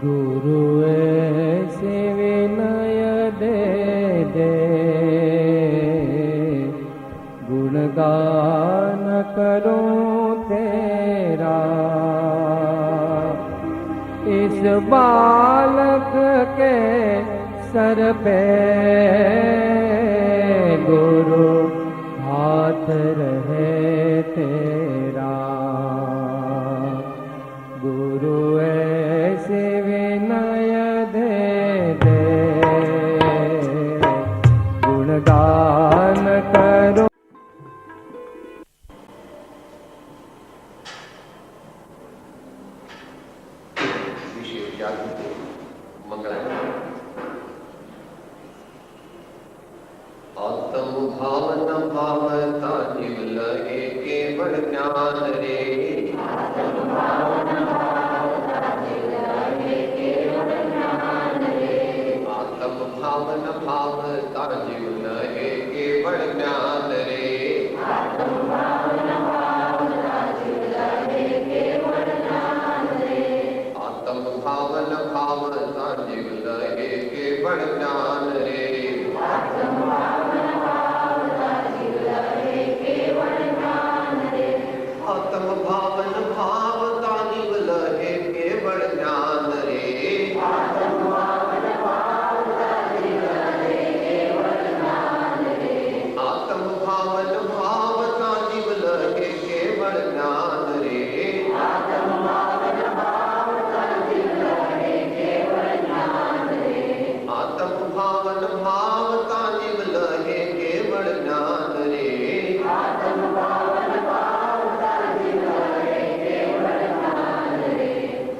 गुरु ऐसे विनय दे दे, गुणगान करूं तेरा। इस बालक के सर पे गुरु हाथ रहे तेरा। गुरु ऐसे विनय दे दे, गुणगान करो। आत्म भावन भावता जीव लगे केवल ज्ञान रे। आत्म भावन भावता जीव लगे केवल ज्ञान रे। आत्म भावन भावता जीव लगे केवल ज्ञान रे। आत्म भावन भावता जीव लगे केवल ज्ञान रे। आत्म भावन भावता जीव लगे केवल ज्ञान रे। आत्म भावन भावता जीव लगे केवल ज्ञान रे। आत्म भावन भावता जीव लगे केवल ज्ञान रे। आत्म भावन भावता जीव लगे केवल ज्ञान रे। आत्म भावन भावता जीव लगे केवल ज्ञान रे। आत्म भावन भावता जीव लगे केवल ज्ञान रे। आत्म भावन भावता जीव लगे केवल ज्ञान रे।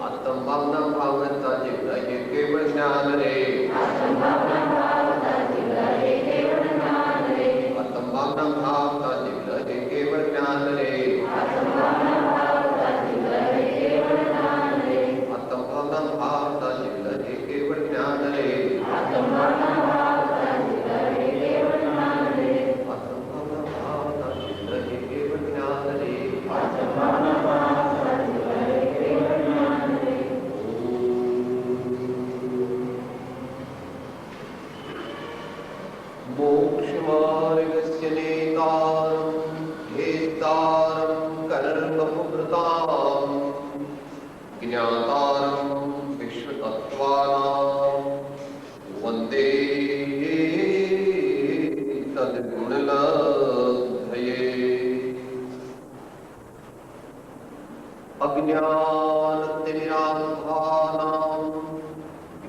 आत्म भावन भावता जीव लगे केवल ज्ञान रे। आत्म भावन भावता जीव लगे केवल ज्ञान रे। आत्म भावन भावता जीव लगे केवल ज्ञान रे। आत्म भावन भावता जीव लगे केवल ज्ञान रे। आत्म भावन भावता जीव लगे केवल ज्ञान रे। आत्म भावन भावता जीव लगे केवल ज्ञान रे। आत्म भावन भावता जीव लगे केवल ज्ञान रे। मोक्षमार्गस्य नेतारं भेदारं कर्मभृतां ज्ञातारं विश्वतत्त्वानां वन्दे तद्गुणलब्धये। अज्ञानतिमिरान्धानां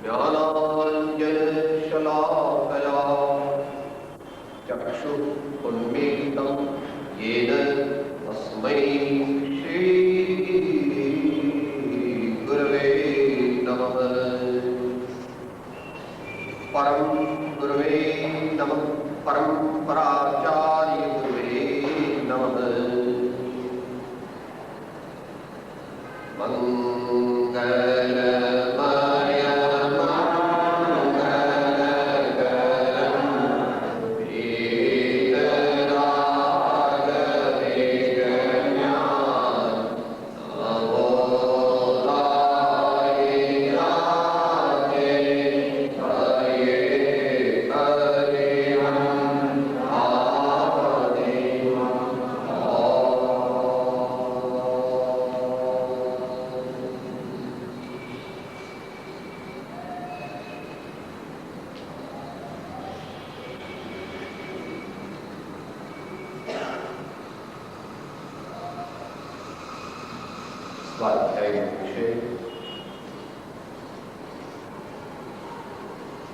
ज्ञानाञ्जनशलाकया चक्षुः उन्मीलितं येन तस्मै श्री गुरवे नमः। परम गुरवे नमः। परम्पराचार्य गुरवे नमः।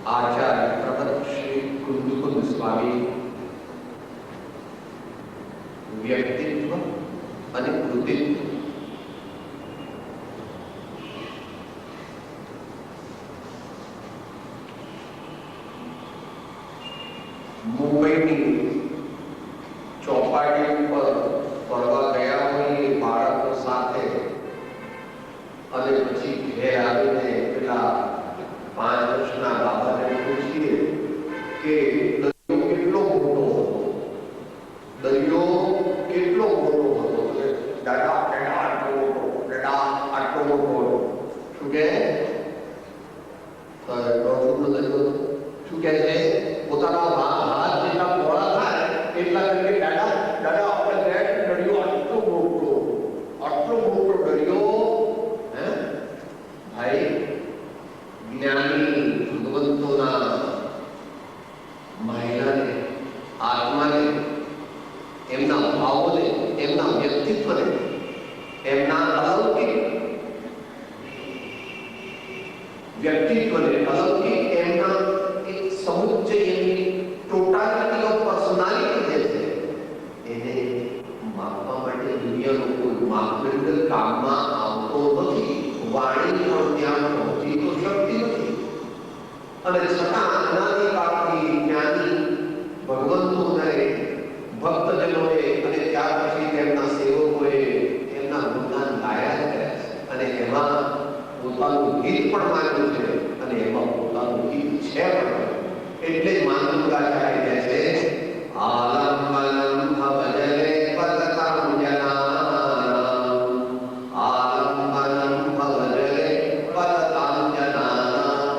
आचार्य प्रभत श्री कुंद स्वामी व्यक्तित्व અને કૃતિત્વ મુંબઈની ચોપાટી પર ફરવા ગયા હોય બાળકો સાથે અને પછી ઘેર આવીને પેલા 5 વર્ષના બાબાને પૂછીએ કે દરિયો કેટલો મોટો હતો, દરિયો કેટલો મોટો હતો, દાદા આટલો મોટો, દાદા આટલો મોટો. શું કે વ્યક્તિત્વને અલૌકિક એમના એક સમુચ્ચય એમની ટોટાલિટી ઓફ પર્સનાલિટી જે છે એને માપવા માટે દુનિયાનો કોઈ માપદંડ કામમાં આવતો નથી. વાણી પણ ત્યાં પહોંચી તો શકતી નથી. અને છતાં અનાદિકાળથી જ્ઞાની ભગવંતોને ભક્તજનોએ અને ત્યાર પછી તેમના સેવકોએ એમના ગુણગાન ગાયા જ કર્યા છે. અને એમાં પોતાનું ગીત પણ માન્યું છે અને એમાં પોતાનું ગીત છે પણ. એટલે જ માંગુકાચાર્ય કહે છે આલંબનમ ભવજલે પતતાંજનાનામ આલંબનમ ભવજલે પતતાંજનાનામ.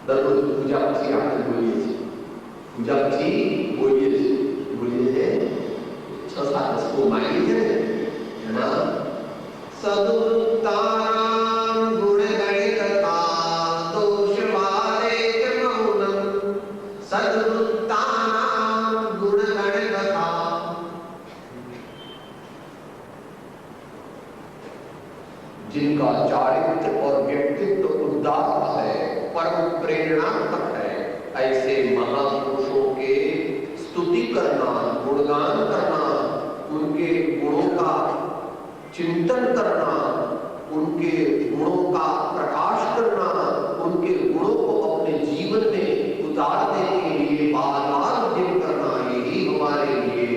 દરરોજ પૂજા પછી આપણે બોલીએ છીએ, પૂજા પછી બોલીએ છીએ 6-7 વસ્તુઓ માંગી છે ને એમાં સદુત્તારામ ગુણગણિત દોષ વારે મૌનમ સદુત્તારામ ગુણગણિત. जिनका चारित्र और व्यक्तित्व उदार है, परम प्रेरणात्मक है, ऐसे महापुरुषों के स्तुति करना, गुणगान करना, उनके गुणों का चिंतन करना, उनके गुणों का प्रकाश करना, उनके गुणों को अपने जीवन में उतारने के लिए बार-बार उद्यम करना, यही हमारे लिए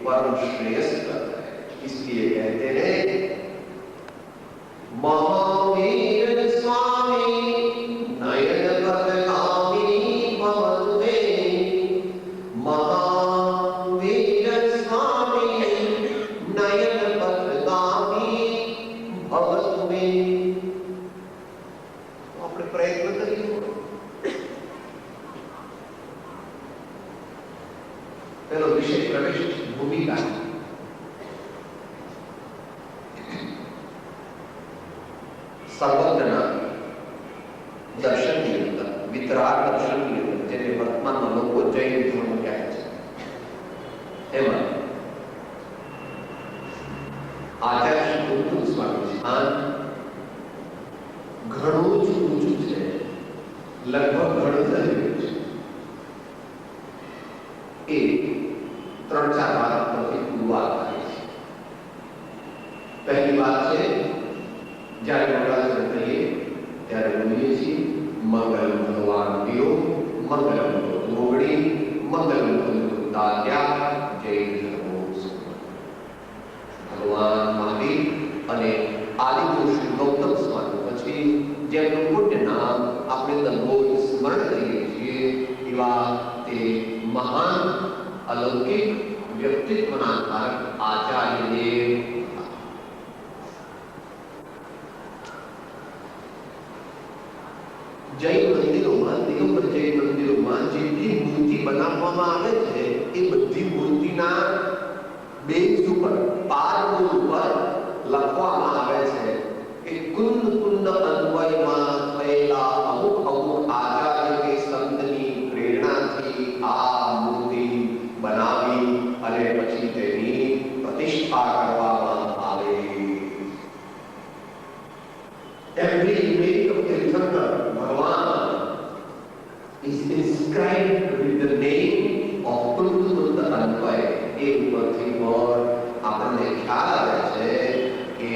परम श्रेयस्कर है. इसलिए कहते हैं महावीर स्वामी नयन पथगामी भवतु मे. महावीर स्वामी नयन पथगामी भवतु मे. આપણે પ્રયત્ન કરીએ. પેલો વિષય પ્રવેશ ભૂમિકા. सर्वज्ञ दर्शन की अंदर वितराग दर्शन की अंदर જેને વર્તમાનમાં લોકો જૈન ધર્મ કહે છે એમાં આચાર્ય શ્રી ગુરુકુલ સ્વામી સ્થાન ઘણું જ ઊંચું છે, લગભગ ઘણું જ છે. એ 3-4 વાત પરથી પૂર્વાત થાય છે. પહેલી વાત છે જ્યારે મંગળાચરણ કરીએ ત્યારે બોલીએ છીએ મંગલમ ભગવાન દેવ, મંગલમ ગોગડી, મંગલમ દાદ્યા, જય ધર્મો. ભગવાન મહાવીર અને આદિપુરુષ ગૌતમ સ્વામી પછી જેમનું પુણ્ય નામ આપણે દરરોજ સ્મરણ કરીએ છીએ એવા તે મહાન અલૌકિક વ્યક્તિત્વના ધારક આચાર્ય દેવ. જૈન મંદિરોમાં, દિગંબર જૈન મંદિરોમાં જેટલી મૂર્તિ બનાવવામાં આવે છે એ બધી મૂર્તિના બેઝ ઉપર, પારમૂળ ઉપર લખવામાં આવે છે કે કુંદ કુંદ અન્વયમાં થયેલા અમુક અમુક આચાર્ય કે સંતની પ્રેરણાથી આ મૂર્તિ બનાવી અને પછી તેની પ્રતિષ્ઠા કરવામાં આવે. Every image of Tirthankar Bhagavan is inscribed with the name of Kunda Anvay. એ ઉપરથી પણ આપણને ખ્યાલ આવે છે કે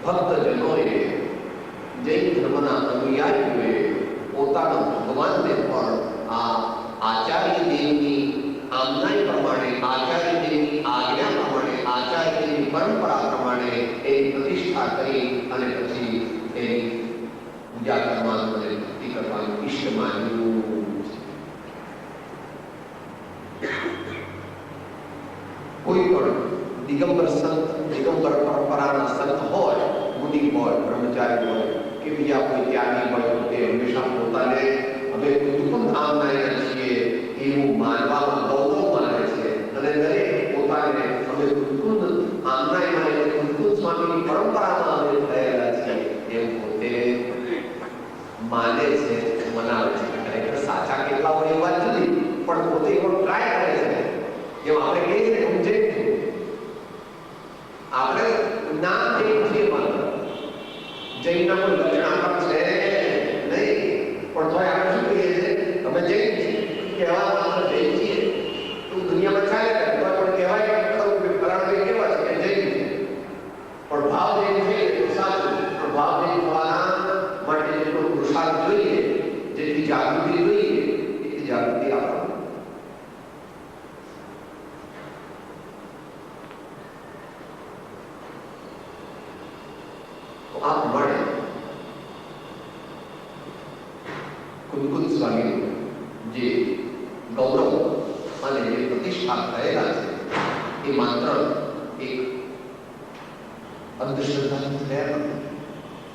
ભક્તજનોએ, જૈન ધર્મના અનુયાયીઓએ પોતાના ભગવાનને પણ આ આચાર્ય દેવની આમનાઈ પ્રમાણે, આચાર્ય દેવની આજ્ઞા પ્રમાણે, આચાર્ય દેવની પરંપરા પ્રમાણે એની પ્રતિષ્ઠા કરી અને પછી એની પૂજા કરવાનું અને ભક્તિ કરવાનું ઈષ્ટ માન્યું. કોઈ પણ દિગંબર સંત, દિગંબર પરંપરાના સંત હોય, મુનિ હોય, બ્રહ્મચારી હોય કે બીજા કોઈ ત્યાગી હોય તો તે હંમેશા પોતાને અમે કુટુંબ ધામના છીએ એવું માનવામાં ગૌરવ માને છે અને દરેક પોતાને અમે કુટુંબ આમનાય માને, કુટુંબ સ્વામીની પરંપરામાં અમે થયેલા છીએ એમ પોતે માને છે, મનાવે છે. ખરેખર સાચા કેટલા હોય એ વાત જુદી, પણ પોતે એવો ટ્રાય કરે છે. જેમ આપણે કહીએ છીએ ને, આ પ્રમાણે કુંકુમ સ્વામીનું જે ગૌરવ અને જે પ્રતિષ્ઠા થયેલા છે એ માત્ર એક અંધશ્રદ્ધાથી થયા નથી,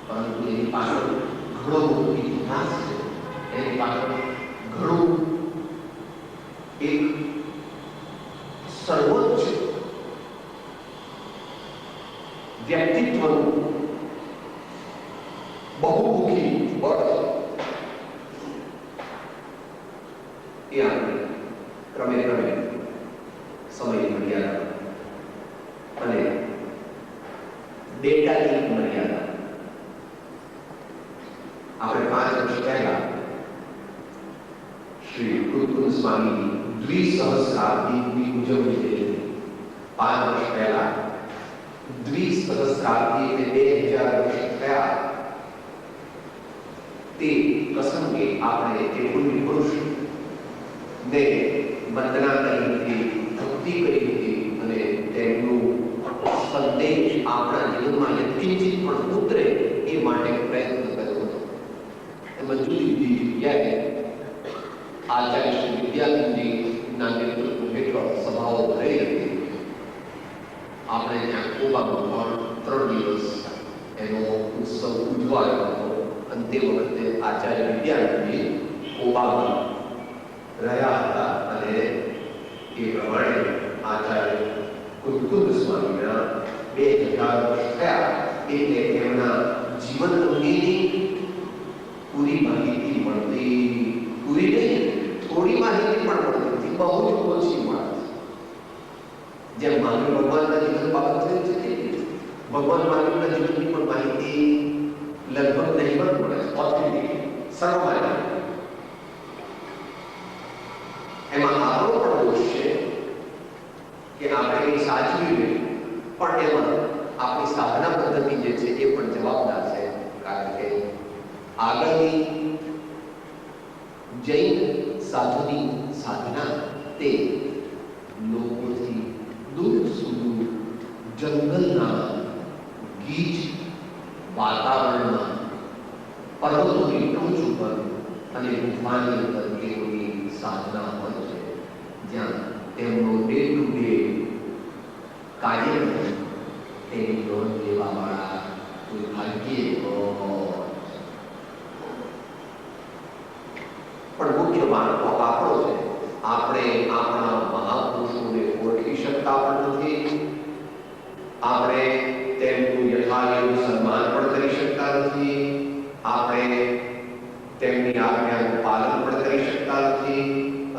પરંતુ એની પાછળ ઘણો મોટો ઇતિહાસ છે. એની પાછળ ઘણું એક સર્વોચ્ચ વ્યક્તિત્વનું બહુમુખી બળ એ આપણે ક્રમે ક્રમે સમયની મર્યાદા અને ડેટાની મર્યાદા આપણે 5 વર્ષ પહેલા શ્રી કુંકુમ સ્વામીની દ્વિસહસ્રાબ્દીની ઉજવણી થઈ હતી. 5 વર્ષ પહેલા દ્વિસહસ્રાબ્દી એટલે 2000 વર્ષ થયા તે પ્રસંગે આપણે તે પુણ્ય પુરુષ ને વંદના કરી હતી, ભક્તિ કરી હતી અને તેમનું સંદેશ આપણા જીવનમાં યથિંચિત પણ ઉતરે એ માટે પ્રયત્ન કર્યો હતો. એમાં જુદી જુદી જગ્યાએ આચાર્ય શ્રી વિદ્યાનંદજીના નેતૃત્વ હેઠળ સભાઓ ભરાઈ હતી. આપણે ત્યાં કોબામાં પણ 3 દિવસ એનો ઉત્સવ ઉજવાયો હતો અને તે વખતે આચાર્ય વિદ્યાનંદજી કોબામાં રહ્યા હતા અને એ પ્રમાણે આચાર્ય કુંકુમ સ્વામીના 2000 વર્ષ થયા એટલે એમના જીવન અંગેની પૂરી માહિતી મળતી, પૂરી નહીં થોડી માહિતી પણ મળતી હતી, બહુ જ ઓછી મળતી. જેમ મહાવીર ભગવાનના જીવન બાબત થયું છે તે ભગવાન મહાવીરના જીવનની પણ માહિતી લગભગ નહીં પણ મળે, ઓથેન્ટિક સર્વમાન્ય. એમાં આપણો પણ દોષ છે કે આપણે એ સાચવી લઈએ, પણ એમાં આપણી સાધના પદ્ધતિ જે છે એ પણ જવાબદાર છે. કારણ કે આગળની જૈન સાધુની સાધના તે લોકોથી દૂર સુધી જંગલના ગીચ વાતાવરણમાં પર્વતોની ટોચ ઉપર અને ગુફાની અંદર તેઓની સાધના હોય છે, જ્યાં તેમનો ડે ટુ ડે કાર્ય તેની નોંધ લેવાવાળા કોઈ ભાગ્યે પણ મુખ્ય વાંકો આપણો છે. આપણે આપણા મહાપુરુષોને ઓળખી શકતા પણ નથી, આપણે તેમનું યથાયોગ્ય સન્માન પણ કરી શકતા નથી, આપણે તેમની આજ્ઞાનું પાલન પણ કરી શકતા નથી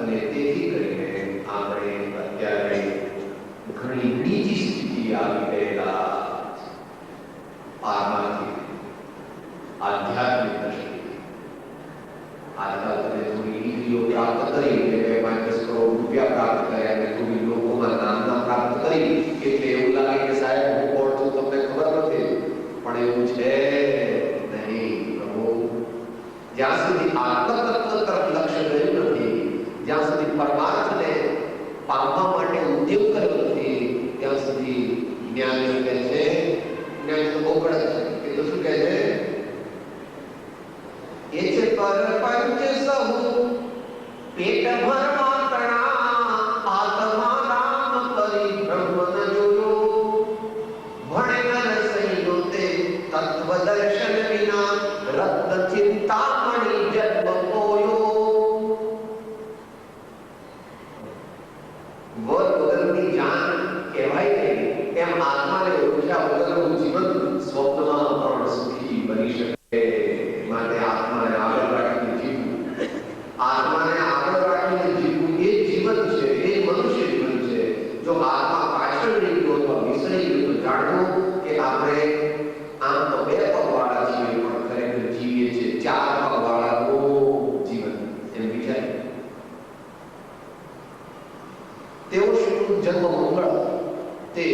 અને તેથી કરીને આપણે અત્યારે ઘણી બીજી સ્થિતિ આવી ગયેલા પારમાર્થિક આધ્યાત્મિક દ્રષ્ટિએ. આજકાલ તમે થોડી ડિગ્રીઓ પ્રાપ્ત કરી એટલે 5-10 કરોડ રૂપિયા પ્રાપ્ત કર્યા અને થોડી લોકોમાં નામના પ્રાપ્ત કરી એટલે એવું લાગે કે સાહેબ હું કોણ છું તમને ખબર નથી, પણ એવું છે નહીં. પ્રભુ, જ્યાં સુધી આત્મતત્વ તરફ લક્ષ્ય ગયું નથી, જ્યાં સુધી પરમાર્થને પામવા માટે ઉદ્યોગ કર્યો નથી, ત્યાં સુધી જ્ઞાન શું કહે છે? જ્ઞાન તો બહુ કડક છે. એ તો શું કહે છે? એ છે પર પંચ સહુ પેટ ભરવા તણા આત્મા રામ પરિભ્રમ ન જોયો ભણે નર સૈયો તે તત્વ દર્શન વિના રત્ન ચિંતામણી જન્મ પોયો. વર વગરની જાન કહેવાય નહીં એમ આત્માને ઓળખ્યા વગરનું જીવન સ્વપ્નમાં પણ સુખી બની શકે. માટે આત્માને આગળ રાખીને જીવવું, આત્માને આગળ રાખીને જીવવું એ જીવન છે, એ મનુષ્ય જીવન છે. જો આત્મા પાછળ રહી ગયો તો વિસરી ગયો તો જાણવું કે આપણે આમ તો 2 પગવાળા છીએ પણ ખરેખર જીવીએ છીએ 4 પગવાળાનું જીવન. એમ વિચારે તેઓ શ્રી જન્મ મંગળ તે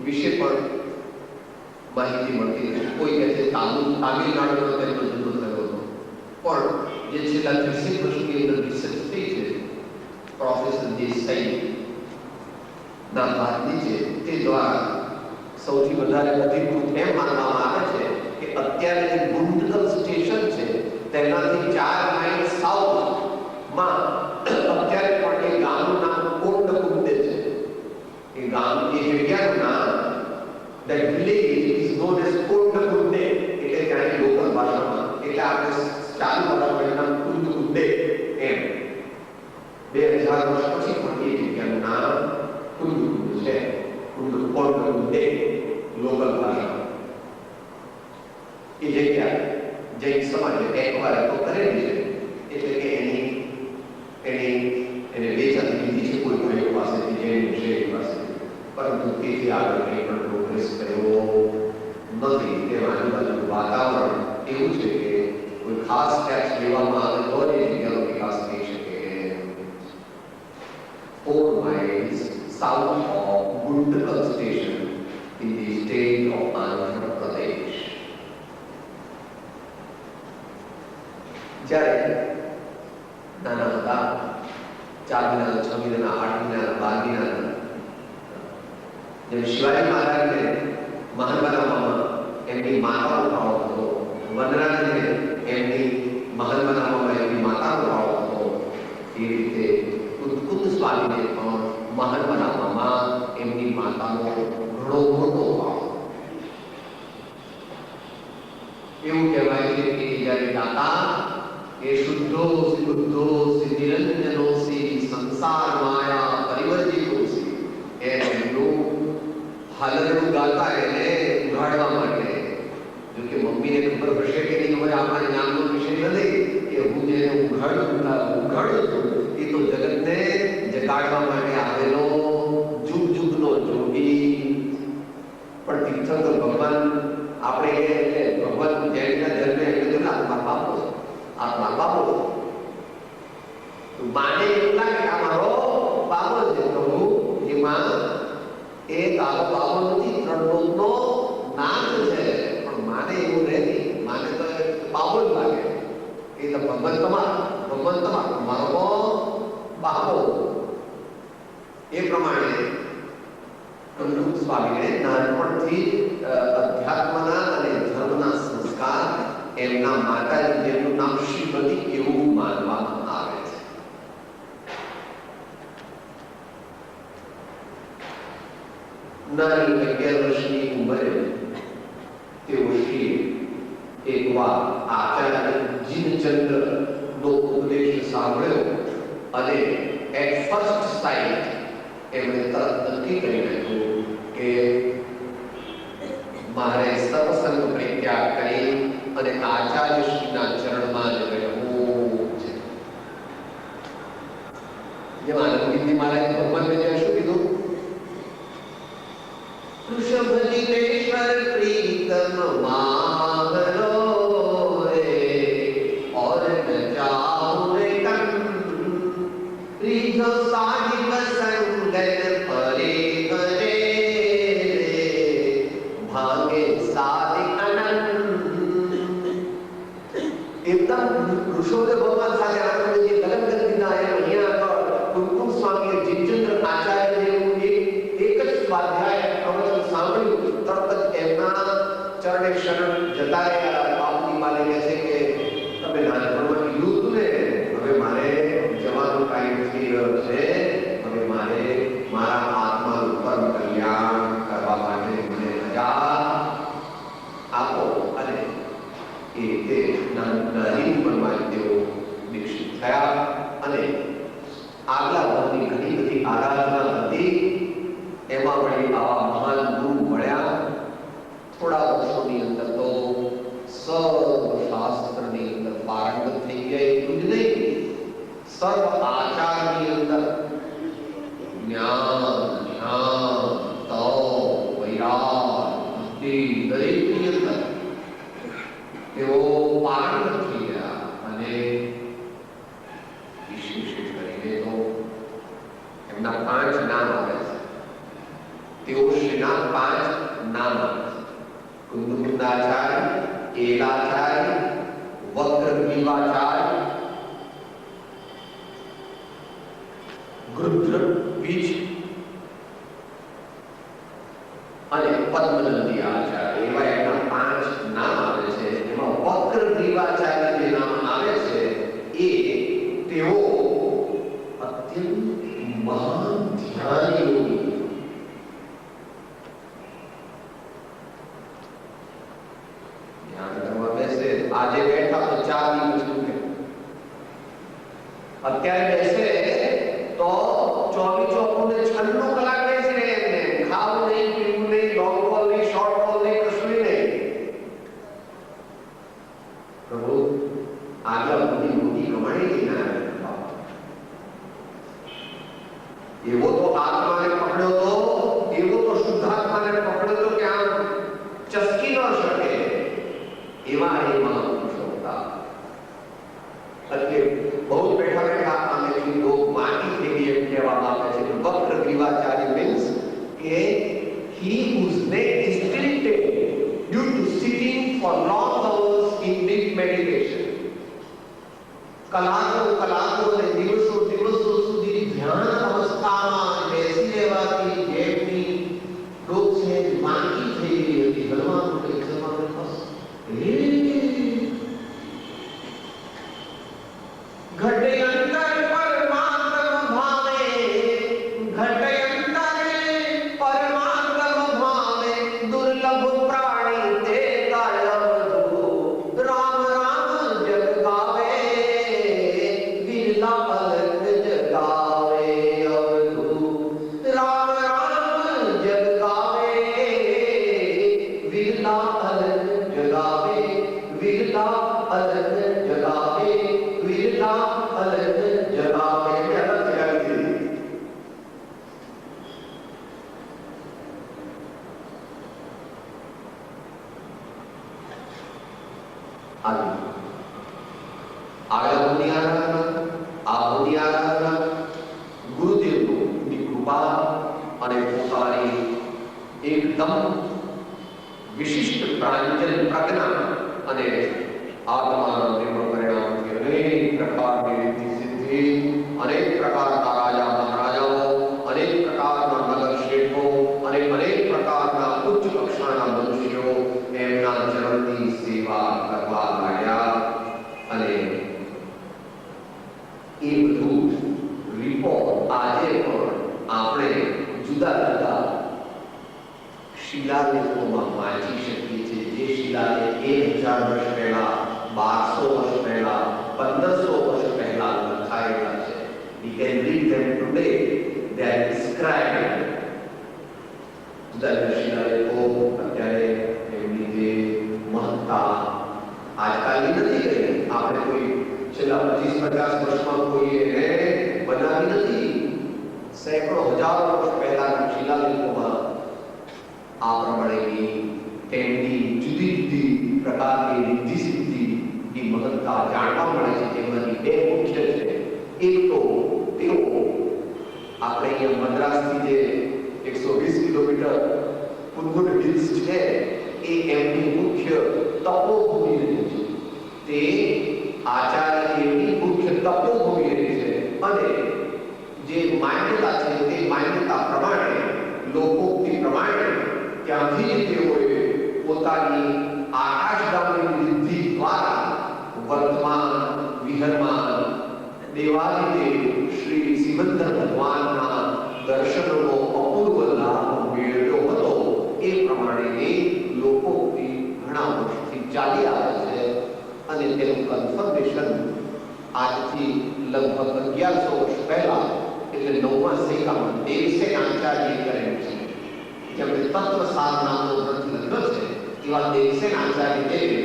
વિશે પણ માહિતી મળતી નથી. કોઈ કહે છે તામિલનાડુનો તેમનો જન્મ થયો હતો, પણ જે છેલ્લા 30 વર્ષની અંદર રિસર્ચ થઈ છે પ્રોફેસર દેસાઈ ના વાત નીચે તે દ્વારા સૌથી વધારે અધિકૃત એમ માનવામાં આવે છે કે અત્યારે જે ગુંડકલ સ્ટેશન છે તેનાથી 4 માઇલ સાઉથમાં અત્યારે પણ એ ગામનું નામ કોંડકુંડે છે. એ ગામ એ જગ્યાનું નામ that village is known as કોંડકુંડે એટલે ત્યાંની લોકલ ભાષામાં એટલે આપણે ચાલુ ભાષામાં નામ કુંડકુંડે એમ 2000 વર્ષ પછી પણ એ જગ્યાનું નામ કુંડકુંડ છે. કોંડકુંડે લોકલ ભાષા એ જગ્યા જૈન સમાજે એકવાર તો કરેલી છે એટલે કે એને વેચાતી લીધી છે કોઈ ભાઈઓ પાસેથી જૈન શેઠ પાસેથી, પરંતુ તેથી આગળ કંઈ પણ પ્રોગ્રેસ કર્યો નથી. તેમાં આજુબાજુનું વાતાવરણ એવું છે કે કોઈ ખાસ સ્ટેપ્સ લેવામાં આવે તો જ એ જગ્યાનો વિકાસ થઈ શકે. 4 miles south of Gundakal station in the state of Andhra Pradesh. જ્યારે નાના હતા 4 મહિના 6 મહિના 8 મહિના 12 મહિના જેમ શિવાજી મહારાજને મહાન બનાવવામાં એમની માતાનો ફાળો હતો, વનરાજને એમની મહાન બનાવવામાં એમની માતાનો ફાળો હતો, એ રીતે કુંદ સ્વામીને પણ મહાન બનાવવામાં એમની માતાનો ઘણો મોટો ફાળો. એવું કહેવાય છે કે જ્યારે દાતા એ શુદ્ધોસી બુદ્ધોસી નિરંજનોસી સંસાર માયા પરિવર્તિતોસી એમનું હાલરડું ગાતા એને ઉઘાડવા માટે. જો કે મમ્મીને ખબર હશે કે નહીં હવે આપણા જ્ઞાનનો વિષય નથી કે હું જેને ઉઘાડું છું એ તો જગતને જગાડવા માટે આવેલો જુગ જુગનો જોગી. પણ તીર્થંકર ભગવાન આપણે એટલે ભગવાન જૈનના જન્મે એટલે ના બાપો આપણા બાપો માને એટલા કે આ મારો બાપો છે. પ્રભુ એમાં એ તારો બાપો નથી, 3 લોકનો નાથ છે, પણ માને એવું નથી. માને તો બાપો જ લાગે. એ તો ભગવાન તમારો મારો બાપો. એ પ્રમાણે કુંડ સ્વામીને નાનપણથી અધ્યાત્મના અને ધર્મના સંસ્કાર એમના માતાજી જેમનું નામ શ્રીમતી એવું માનવામાં આવે છે. નાની 11 વર્ષની ઉંમરે તેઓ શ્રી એકવાર આચાર્ય જીનચંદ્ર નો ઉપદેશ સાંભળ્યો અને એટ ફર્સ્ટ સાઇટ એમણે તરત નક્કી કરી નાખ્યું કે મારે સર્વસંગ પરિત્યાગ કરી અને આચાર્ય શ્રીના ચરણમાં જ રહેવું છે. જેમ આનંદગીરી મહારાજ ભગવાનને જ્યાં શું કીધું? વૃષભજીનેશ્વર પ્રીતમ માહરો રે ઓર ન જાઉ રે તન રીજો સાહિબ સંગન પરે કરે રે ભાગે સાધિ અનંત. એકદમ ઋષભદેવ ભગવાન સાથે આનંદજી લગ્ન કરી દીધા. અહીંયા કુમકુમ સ્વામીએ જીનચંદ્ર આચાર્ય જેવું એક જ સ્વાધ્યાય પ્રવચન સાંભળ્યું, તરત જ એમના ચરણે શરણ જતા રહ્યા. બાપુની માને કહે છે કે તમે નાનપણમાં કીધું હતું ને, હવે મારે જવાનો ટાઈમ થઈ રહ્યો છે, હવે મારે મારા આત્માનું પરમ કલ્યાણ કરવા માટે મને રજા આપો. અને એ તે નાની ઉંમરમાં તેઓ દીક્ષિત થયા અને આગલા વર્ષની ઘણી બધી આરાધના હતી. એમાં વળી આવા મહાન ગુરુ મળ્યા. થોડા વર્ષોની અંદર તો સર્વશાસ્ત્રની અંદર પારંગત થઈ ગયા. એટલું જ નહીં, સર્વ આચારની અંદર જ્ઞાન, ધ્યાન, તપ, વૈરાગ, ભક્તિ દરેકની અંદર તેઓ પારંગત થઈ ગયા. અને વિશેષ કરીને તો એમના 5 નામ આવે છે. તેઓ શ્રીના 5 નામ આવે છે: કુંદકુંદાચાર્ય, એલાચાર્ય, વક્રગ્રીવાચાર્ય, ગૃધ્રબીજ અને પદ્મનંદી આચાર્ય. એવા એમના 5 નામ આવે છે. મહાન ધ્યાન યોગી ધ્યાન કરવા બેસે. આજે બેઠા તો 4 દિવસ રૂકે, અત્યારે બેસે તો 24 કલાક બેસે રહે. એમને ખાવું નહીં, પીવું નહીં, લોંગ બોલ નહીં, શોર્ટ બોલ નહીં, કશું નહીં. પ્રભુ આગળ બધી મોટી કમાણી ના એવો તો આત્માને પકડ્યો તો, એવો તો શુદ્ધાત્માને પકડ્યો તો કે આમ ચસકી ન શકે એવા એ મહાપુરુષો હતા. એટલે બહુ બેઠા બેઠા આને લોક માટી થઈ ગઈ એમ કહેવામાં આવે છે. વક્ર ગ્રીવાચાર્ય મીન્સ કે he whose neck is tilted due to sitting for long hours in deep meditation. કલાકો અને દિવસો સુધી ધ્યાન અવસ્થામાં બેસી રહેવાથી જેમની ડોક છે વાંકી થઈ ગઈ હતી, હલવાનું કે ચલવાનું બસ ઘટે અંતર પરમાત્મ ભાવે, ઘટે અંતરે પરમાત્મ ભાવે, દુર્લભ પ્રાણી તે કાય બધો, રામ રામ જગ ગાવે, વિરલા અલગ જગાવે અવધુ, રામ રામ જગ ગાવે, વિરલા અલગ જગાવે, વિરલા અલગ જગાવે, વિરલા અલગ જગાવે. આગળ બુદ્ધિ આરાધના, આ બુદ્ધિ આરાધના ગુરુદેવની કૃપા અને પોતાની એકદમ વિશિષ્ટ પ્રાંજલ પ્રજ્ઞા અને આત્માના નિર્મળ પરિણામથી અનેક પ્રકારની રીતિ સિદ્ધિ, અનેક પ્રકારના રાજા મહારાજાઓ, અનેક પ્રકારના નગર શેઠો અને અનેક પ્રકારના ઉચ્ચ કક્ષાના મનુષ્યો એમના ચરણની સેવા કરવા લાગ્યા. અને એ બધું રિપોર્ટ આજે પણ આપણે જુદા જુદા શિલાલેખોમાં વાંચી શકીએ છીએ. જે શિલાલેખ 1000 વર્ષ પહેલા, 1200 વર્ષ પહેલા, 1500 વર્ષ પહેલા લખાયેલા છે. We can read them today. They are described. જુદા જુદા શિલાલેખો અત્યારે એમની જે મહત્તા આજકાલની નથી રહી. આપણે કોઈ છેલ્લા 25-50 વર્ષમાં કોઈ એને બનાવી નથી. સેંકડો હજારો વર્ષ પહેલાના શિલાલેખોમાં આ પ્રમાણેની તેમની જુદી જુદી પ્રકારની રિદ્ધિ સિદ્ધિની મહત્તા જાણવા મળે છે. જેમાંથી 2 મુખ્ય છે. એક તો તેઓ આપણે અહીંયા મદ્રાસથી જે 120 કિલોમીટર પુનગુડ હિલ્સ છે એ એમની મુખ્ય તપોભૂમિ રહી છે. તે આચાર્ય દેવની મુખ્ય તપોભૂમિ રહી છે. અને જે માન્યતા છે તે માન્યતા પ્રમાણે, લોકોક્તિ પ્રમાણે ત્યાંથી તેઓએ પોતાની આકાશગામી સિદ્ધિ દ્વારા વર્તમાન વિહરમાન દેવાદિદેવ શ્રી સિમંદર ભગવાનના દર્શનનો અપૂર્વ લાભ મેળવ્યો હતો. એ પ્રમાણેની લોકોક્તિ ઘણા વર્ષથી ચાલી આવે છે. અને તેનું કન્ફર્મેશન આજથી લગભગ 1100 વર્ષ પહેલા એટલે 9મા સૈકામાં દેવસેન આચાર્યએ કરેલું છે. જેમણે તત્વસાર નામનો ગ્રંથ લખ્યો છે એવા દેવસેન આચાર્ય દેવે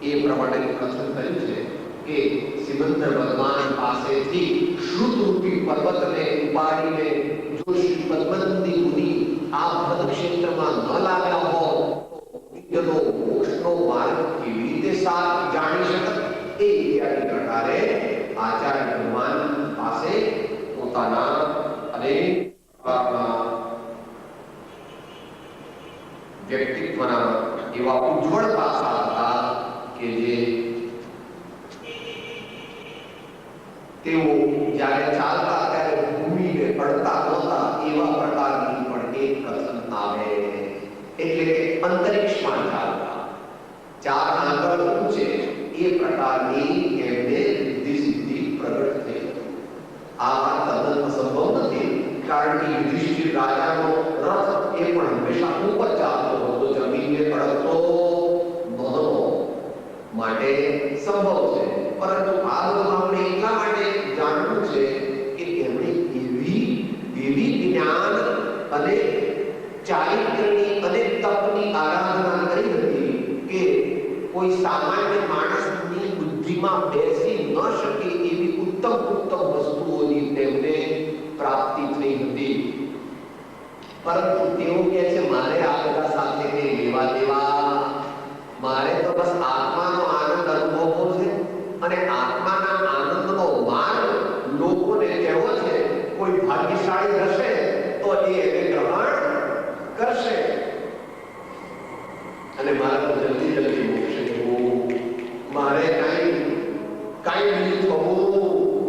એ પ્રમાણે કથન કર્યું છે કે સિમંદર ભગવાન પાસેથી શ્રુતરૂપી પર્વતને ઉપાડીને જો શ્રી પદ્મનંદી મુનિ આ ભરત ક્ષેત્રમાં ન લાવ્યા હોય તો મોક્ષનો માર્ગ કેવી રીતે જાણી શકત? એ ઇત્યાદિ પ્રકારે આચાર્ય ભગવાન પાસે પોતાના અનેક વ્યક્તિત્વના એવા ઉજ્જવળ પાસા હતા કે જે તેઓ જ્યારે ચાલતા ત્યારે ભૂમિને પડતા નહોતા એવા પ્રકારની પણ એક કથન આવે. એટલે કે અંતરિક્ષમાં ચાલતા, 4 આંગળ ઊંચે એ પ્રકારની એમને રિદ્ધિ સિદ્ધિ પ્રગટ થઈ. આ તદ્દન પણ હંમેશા ઉપર ચાલતો હતો, જમીનને અડકતો નહોતો. માટે સંભવ છે, પરંતુ આ બધું આપણે એટલા માટે જાણવું છે કે એમણે એવી જ્ઞાન અને ચારિત્ર્યની અને તપની આરાધના કરી હતી કે કોઈ સામાન્ય માણસની બુદ્ધિમાં બેસી ન શકે એવી ઉત્તમ વસ્તુઓની તેમને પ્રાપ્તિ થઈ હતી. પરંતુ તેઓ કહે છે મારે આ બધા સાથે કઈ લેવા દેવા, મારે તો બસ આત્માનો આનંદ અનુભવવો છે અને આત્માના આનંદનો માર્ગ લોકોને કહેવો છે. કોઈ ભાગ્યશાળી હશે તો એ એને ગ્રહણ કરશે અને મારે તો જલ્દી મોક્ષે જવું, મારે કાંઈ બીજું થવું,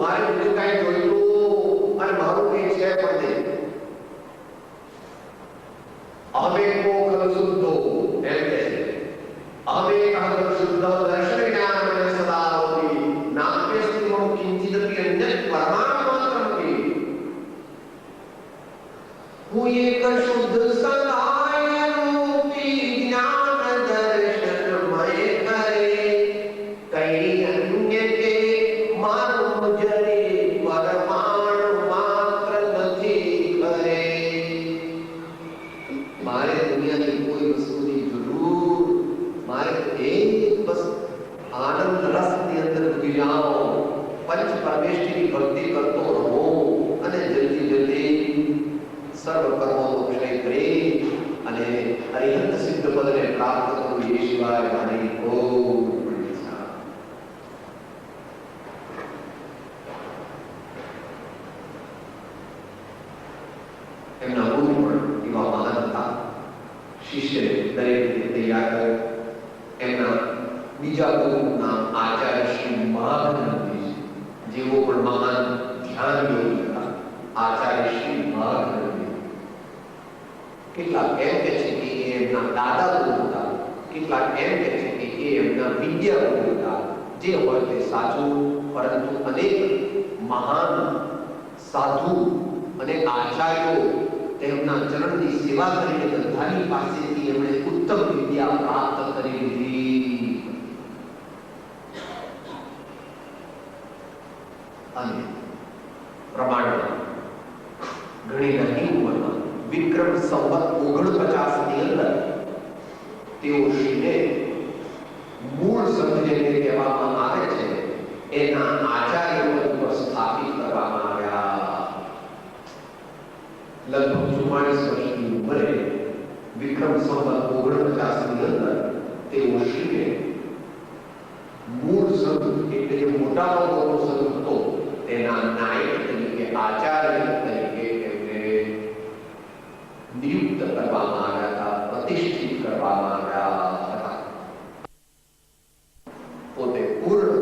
મારે બીજું કાંઈ જોઈતું અને મારું કંઈ છે પણ નહીં. અમે કોખલ શુદ્ધો એમ કહે છે, અમે કોખલ શુદ્ધો દર્શન જ્ઞાન અને સદા હોતી નાપ્યસ્તિ કિંચિદપી અન્યત પરમાત્માત્રમપી. હું એક શુદ્ધ સદાય રૂપી જ્ઞાન દર્શનમય કરે, કઈ અન્ય કે મારું જરે પરમાણુ માત્ર નથી કરે. મારે દુનિયાની કોઈ વસ્તુની જરૂર, મારે એક બસ આનંદ રસની અંદર ડૂબી જાઓ, પંચ પરમેશ્વરની ભક્તિ કરતો રહો અને જલ્દી સર્વ કર્મોનો ક્ષય કરી અને અરિહંત સિદ્ધ પદને પ્રાપ્ત કરવું, એ સિવાય મારી કોઈ ઈચ્છા. એમના ગુરુ પણ એવા મહાન હતા. શિષ્યને દરેક રીતે તૈયાર કર્યો. એમના બીજા ગુરુનું નામ આચાર્ય શ્રી મહાઘનંદી, જેઓ પણ મહાન ધ્યાન યોગી હતા. આચાર્ય શ્રી મહાઘનંદી કેટલાક એમ કહે છે કે એ એમના દાદા ગુરુ હતા, કેટલાક એમ કહે છે કે એ એમના વિદ્યા ગુરુ હતા. જે હોય તે સાચું, પરંતુ અનેક મહાન સાધુ અને આચાર્યો તેમના ચરણની સેવા કરીને બધાની પાસેથી એમણે ઉત્તમ વિદ્યા પ્રાપ્ત કરી લીધી. અને પ્રમાણમાં ઘણી નાની ઉંમરમાં વિક્રમ સંવત 49 ની અંદર તેઓ શ્રીને મૂળ સંઘ જેને કહેવામાં આવે છે એના આચાર્ય પદ પર સ્થાપિત કરવામાં આવ્યા. લગભગ 44 વર્ષની ઉંમરે વિક્રમ સંવત 49 ની અંદર તેઓ શ્રીને મૂળ સંઘ એટલે જે મોટામાં મોટો સંઘ હતો તેના નાયક તરીકે, આચાર્ય તરીકે એમને નિયુક્ત કરવામાં આવ્યા હતા, પ્રતિષ્ઠિત કરવામાં આવ્યા હતા. પોતે પૂર્ણ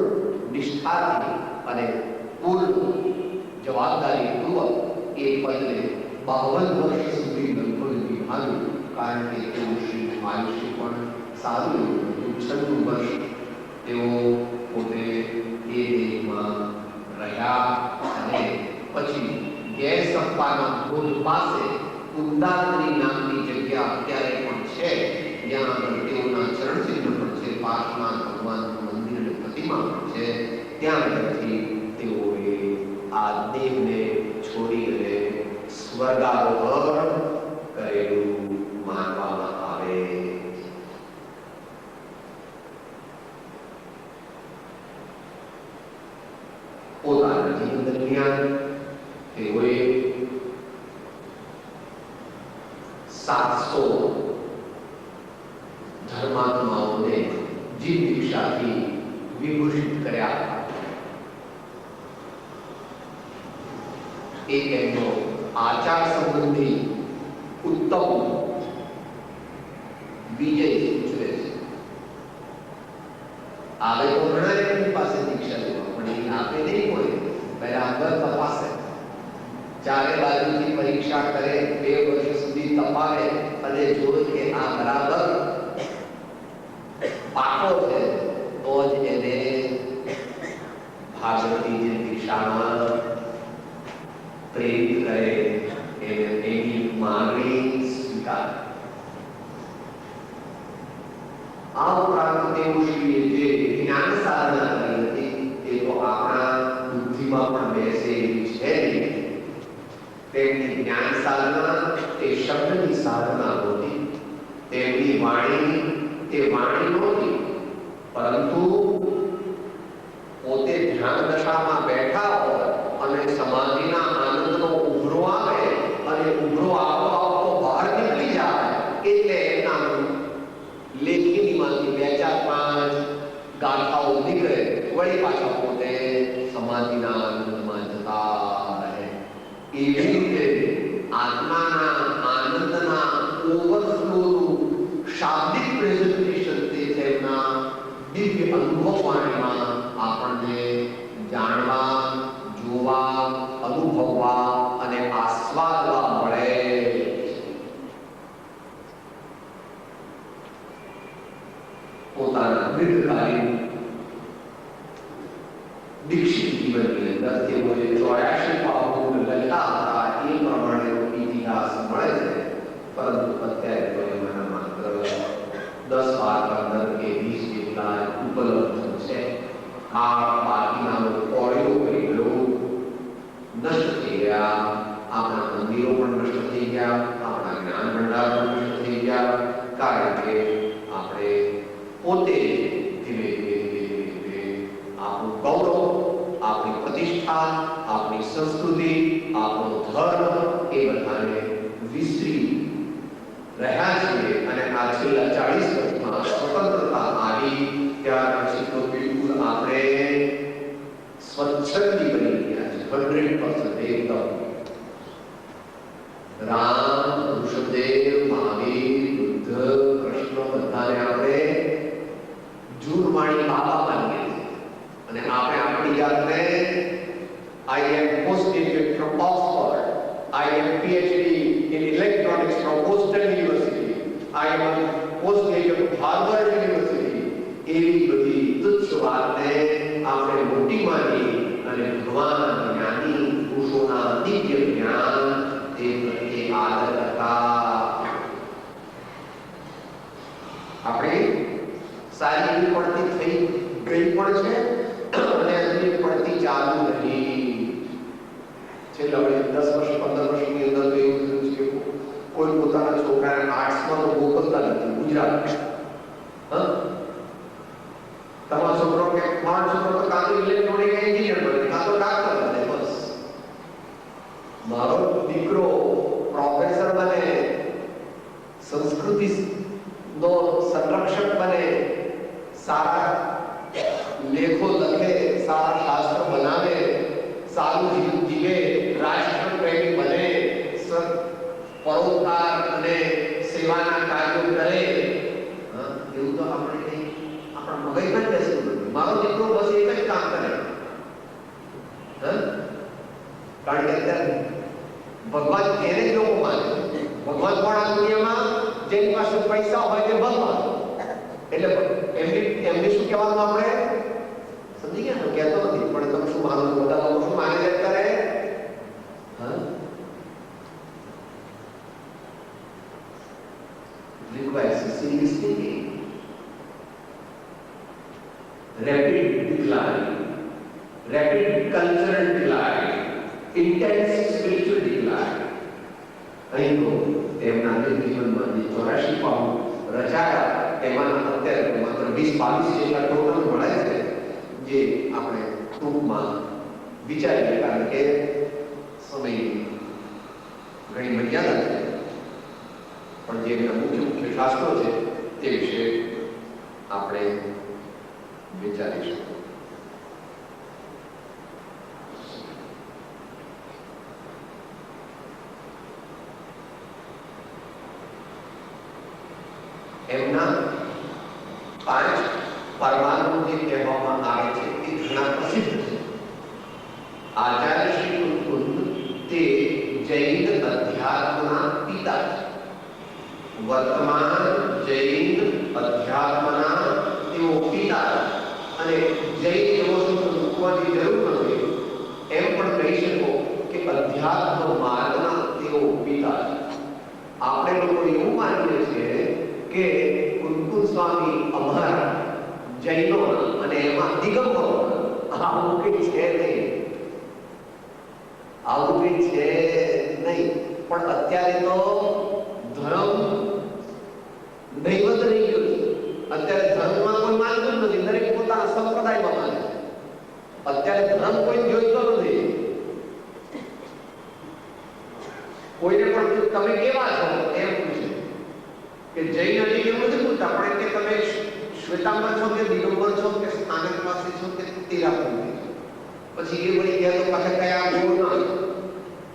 નિષ્ઠાથી અને પૂર્ણ જવાબદારીપૂર્વક એ પદને 52 વર્ષ સુધી લગભગ નિભાવ્યું. કારણ કે તેઓ શ્રી આયુષ્ય પણ સારું એવું 96 વર્ષ તેઓ પોતે એ દેહમાં રહ્યા અને પછી ગેરસંપાના ધોધ પાસે કુંદાત્રી નામની જગ્યા અત્યારે પણ છે, જ્યાં આગળ તેઓના ચરણચિહ્ન પણ છે, પાર્શ્વનાથ ભગવાનનું મંદિર અને પ્રતિમા પણ છે. ત્યાં આગળથી તેઓએ આ દેહને છોડી અને સ્વર્ગારોહણ કરેલું માનવામાં આવે. પોતાના જીવન દરમિયાન તેઓએ 700 ધર્માત્માઓને જીવ દીક્ષાથી વિભૂષિત કર્યા હતા. એ એમનો આચાર સંબંધી ઉત્તમ વિજય સૂચવે છે. આવે તો ઘણા એમની પાસે દીક્ષા લેવા, પણ એ આપે નહીં હોય, પહેલા અંદર તપાસે, ચારે બાજુથી પરીક્ષા કરે, 2 વર્ષ સુધી તપાવે અને જોવે કે આ બરાબર પાકો છે તો જ એને ભાગવતી જે દીક્ષામાં પ્રેરિત કરે, એની માંગણી સ્વીકાર. મહાદેવશ્રીએ જે જ્ઞાન સાધના કરી હતી એ તો આપણા બુદ્ધિમાં પણ બેસે એવી છે નહીં. તેમની જ્ઞાન સાધના એ શબ્દની સાધના હતી. તેમની વાણી તે વાણી નહોતી, પરંતુ પોતે ધ્યાન દશામાં બેઠા હોય અને સમાધિના આનંદનો ઉભરો આવે અને ઉભરો આવતો આવતો બહાર નીકળી જાય એટલે એમના લેખીનીમાંથી 2-4-5 ગાથાઓ નીકળે, વળી પાછા પોતે સમાધિના આનંદમાં જતા રહે. એવી રીતે આત્માના આનંદના ઓવરફ્લોનું શાબ્દિક પ્રેઝન્ટેશન તે તેમના દિવ્ય અનુભવવાણીમાં આપણને જાણવા, જોવા, અનુભવવા અને આસ્વાદવા મળે. પોતાના દીર્ઘકાલીન દીક્ષિત જીવનની અંદર તેઓએ 84 પાઉન્ડ લખતા હતા એ પ્રમાણેનો ઇતિહાસ મળે છે. પરંતુ અત્યારે તો એમાંના માત્ર 10, 12, 15 કે 20 જેટલા ઉપલબ્ધ છે. આ બાકીના ઓડિયો કરી ગયો, નષ્ટ થઈ ગયા. આપણા મંદિરો પણ નષ્ટ થઈ ગયા, આપણા જ્ઞાન ભંડાર પણ નષ્ટ થઈ ગયા, કારણ કે આપણે પોતે ધીમે ધીમે આપણું ગૌરવ, આપણી પ્રતિષ્ઠા, આપણી સંસ્કૃતિ, આપણો ધર્મ એ બધાને વિસરી રહ્યા છીએ. અને આ છેલ્લા 40 વર્ષમાં સ્વતંત્રતા આવી ત્યાર પછી તો બિલકુલ આપણે સ્વચ્છંદી બની ગયા છે. 100% એકદમ. રામ, ઋષભદેવ, મહાવીર, બુદ્ધ, કૃષ્ણ બધાને આપણે જૂનવાણી બાબા માનીએ છીએ. અને આપણે આપણી જાતને I am post-graduate from Oxford. I am PhD in electronics from Boston University. I am a post-graduate of Harvard University. એવી બધી તુચ્છ વાતને આપણે મોટી માની અને ભગવાન જ્ઞાની પુરુષોના દિવ્ય જ્ઞાન તે પ્રત્યે આદર હતા. આપણે સારી પડતી થઈ ગઈ પણ છે અને હજી પડતી ચાલુ રહી. છેલ્લા 10 વર્ષ 15 વર્ષની અંદર તો એવું થયું છે કે કોઈ પોતાના છોકરાને આર્ટ્સમાં તો મોકલતા નથી. ગુજરાત તમારો છોકરો કે મારો છોકરો તો કાં તો ઇલેક્ટ્રોનિક એન્જિનિયર બને, કાં તો ડાક્ટર બને, બસ. મારો દીકરો પ્રોફેસર બને, સંસ્કૃતિ નો સંરક્ષક બને, સારા લેખો લખે, સારા શાસ્ત્ર બનાવે, સારું જીવન જીવે, રાષ્ટ્ર પ્રેમી બને, પરોપકાર અને સેવાના કાર્યો કરે. એવું તો આપણે કંઈ આપણા મગજમાં જ બેસતું નથી. મારો દીકરો બસ એક જ કામ કરે. કારણ કે અત્યારે ભગવાન એને જ લોકો માને. ભગવાન પણ આ દુનિયામાં જેની પાસે પૈસા હોય તે ભગવાન. એટલે એમને શું કહેવાનું આપણે સમજી ગયા ને? કહેતો નથી પણ તમે શું માનો? બધા લોકો શું માને છે કરે? requires serious thinking. Rapid decline, rapid cultural decline, intense spiritual decline. અહીં તો તેમના જીવનમાં જે 84 પાઉન્ડ રચાયા એમાંના અત્યારે માત્ર 20-22 જેટલા ટોટલ મળે છે, જે આપણે ટૂંકમાં વિચારીએ, કારણ કે સમયની ઘણી મર્યાદા છે. પણ જે એમના મુખ્ય શાસ્ત્રો છે તે વિશે આપણે વિચારીશું. એમના 5 પરમાણુ જે કહેવામાં આવે છે તે ઘણા પ્રસિદ્ધ છે. આચાર્ય શ્રી કુંત તે જૈન અધ્યાત્મના પિતા છે. વર્તમાન જૈન અધ્યાત્મના તેઓ પિતા, અને જૈન એવો શબ્દ મૂકવાની જરૂર નથી, એમ પણ કહી શકો કે અધ્યાત્મ માર્ગના તેઓ પિતા છે. આપણે લોકો એવું માનીએ છીએ કે કુંકુમ સ્વામી અમારા જૈનો અને એમાં દિગંબરો આવું કઈ છે નહીં, આવું કઈ છે નહીં. પણ અત્યારે તો ધર્મ નહીવત રહી ગયો છે. અત્યારે ધર્મમાં કોઈ માનતું જ નથી, દરેક પોતાના સંપ્રદાયમાં માને છે. અત્યારે ધર્મ કોઈ જોઈતો નથી. કોઈને પણ તમે કેવા છો એમ પૂછે કે જૈન હજી એવું નથી પૂછતા, પણ કે તમે શ્વેતાંબર છો કે દિગંબર છો કે સ્થાનકવાસી છો કે તિરાપંથી છો. પછી એ વળી ગયા તો પાછા કયા મૂળના,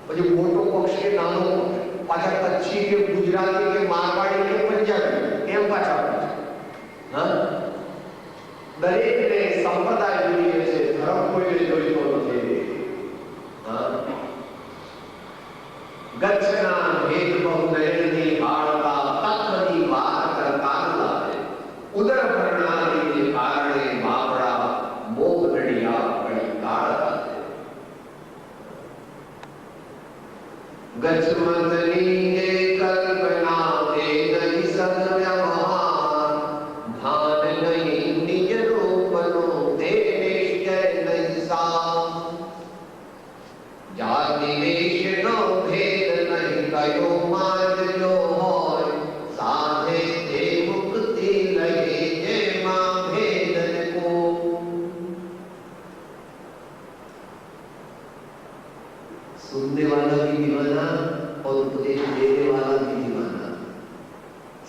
પછી મોટો પક્ષ કે નાનો પક્ષ, પાછા કચ્છી કે ગુજરાતી કે મારવાડી કે પંજાબી એમ પાછા પૂછે. હા, દરેકને સંપ્રદાય જોઈએ છે, ધર્મ કોઈને જોઈતો નથી. હા, ગચ્છના ભેદ બહુ નયનની હાળતા તત્વની વાત કરતા લાગે, ઉદર ભરનારી કારણે બાપડા મોગ નડિયા પડી કાળતા. ગચ્છમંતની કલ્પના તે નહીં સદ વ્યવહાર, ભાન નહીં નિજ રૂપનો તે નિશ્ચય નહીં સામ. જાતિ દેશનો ભેદ નહીં કયો માર્ગ જો હોય, સાધે તે મુક્તિ લગે જેમાં ભેદ ન કો. सुनने वाला भी दीवाना और उपदेश देने वाला भी दीवाना,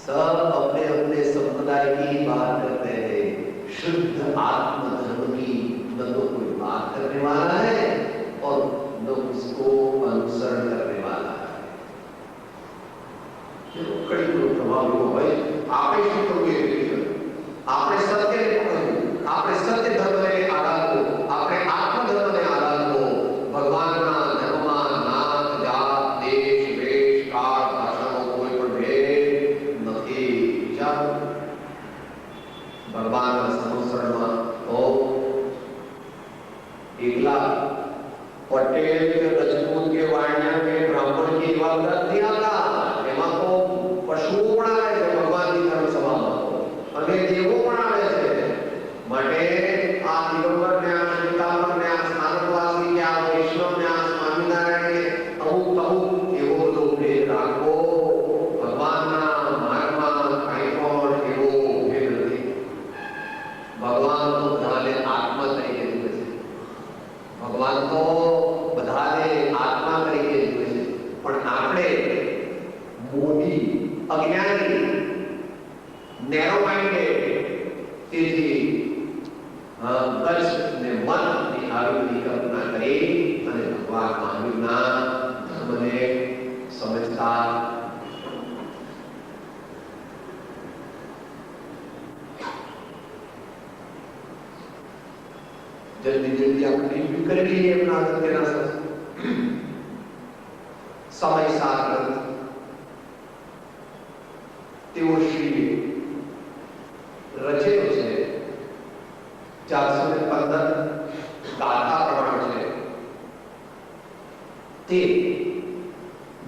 सब अपने अपने संप्रदाय की बात करते हैं. शुद्ध आत्म धर्म की न तो कोई बात करने वाला है और न उसको अनुसरण करने वाला है. कड़ी को प्रभाव भाई आपे શું કરવું એ રીતે આપણે સત્યને પકડવું, આપણે સત્ય ધર્મને આરાધવો, આપણે આત્મ ધર્મને આરાધવો. ભગવાનના ધર્મમાં નાત જાત દેશ વેશ કાળ ભાષાનો કોઈ પણ ભેદ નથી. ભગવાનના સંસરણમાં તો એકલા પટેલ કે રજપૂત કે વાણિયા કે બ્રાહ્મણ કે એવા બધા નથી આવતા. એમાં તો પશુઓ પણ આવે છે ભગવાનની ધર્મ સભામાં, અને દેવો પણ આવે છે. માટે આ દિગંબર ને આ શ્વેતાંબર ને આ સ્થાનકવાસી કે આ વૈષ્ણવ ને આ સ્વામિનારાયણ કે અમુક અમુક એવો બધો ભેદ રાખવો ભગવાનના માર્ગમાં કંઈ પણ એવો ભેદ નથી. ભગવાન તો બધાને આત્મા તરીકે જુએ છે. ભગવાન તો બધાને આત્મા તરીકે જુએ છે. પણ આપણે મોટી અજ્ઞાની નેરો માઇન્ડેડ, તેથી કચ્છ ને મનની આરોગ્યની કલ્પના કરી અને ભગવાન મહાવીરના ધર્મને સમજતા. જલ્દી જલ્દી આપણે રિવ્યુ કરી લઈએ એમના અગત્યના સમય સાર તેઓ શ્રી રચેલો છે. 415 ગાથા પ્રમાણ છે. તે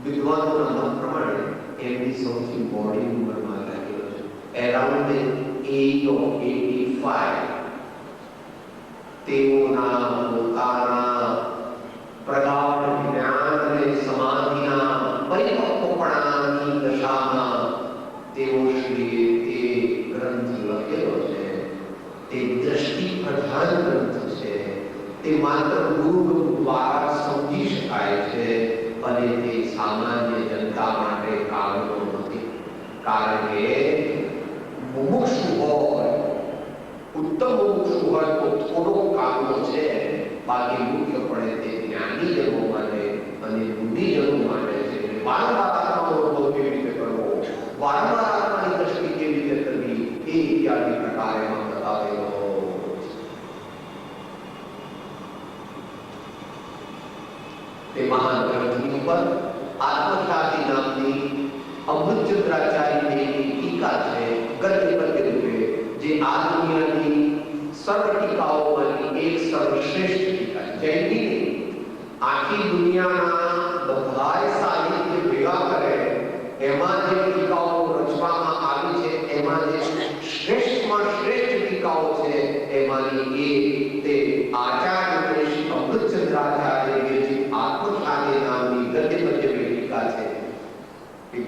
વિદ્વાનોના મત પ્રમાણે એમની સૌથી મોડી ઉંમરમાં લાગેલો છે. એરાઉન્ડ ધ એજ ઓફ 85 તેઓના પોતાના પ્રગાઢ જ્ઞાન અને સમાધિના પરિપક્વપણાની દશામાં તેઓ શ્રીએ તે ગ્રંથ લખેલો છે. તે દ્રષ્ટિ પ્રધાન ગ્રંથ છે. તે માત્ર ગુરુ દ્વારા સમજી શકાય છે અને તે સામાન્ય જનતા માટે કામનો નથી. કારણ કે મુમુક્ષુ હોય, ઉત્તમ મુમુક્ષુ હોય તો થોડો કામનો છે, બાકી મુખ્યપણે તે જ્ઞાનીજનો માટે અને બુદ્ધિજનો માટે છે. વારંવાર આત્માનો અનુભવ કેવી રીતે કરવો, વારંવાર આત્માની દ્રષ્ટિ કેવી રીતે કરવી, એ ઇત્યાદિ પ્રકારે બતાવેલો. તે મહાન ગ્રંથની ઉપર આત્મખ્યાતિ નામની અમૃતચંદ્રાચાર્યની ટીકા છે, ગદ્ય પદ્ય રૂપે, જે આ દુનિયાની સર્વ ટીકાઓમાંની એક સર્વશ્રેષ્ઠ ટીકા છે. જૈનની આખી દુનિયાના બધાય સાહિત્ય ભેગા કરે એમાં જે ટીકાઓ રચવામાં આવી છે, એમાં જે શ્રેષ્ઠમાં શ્રેષ્ઠ ટીકાઓ છે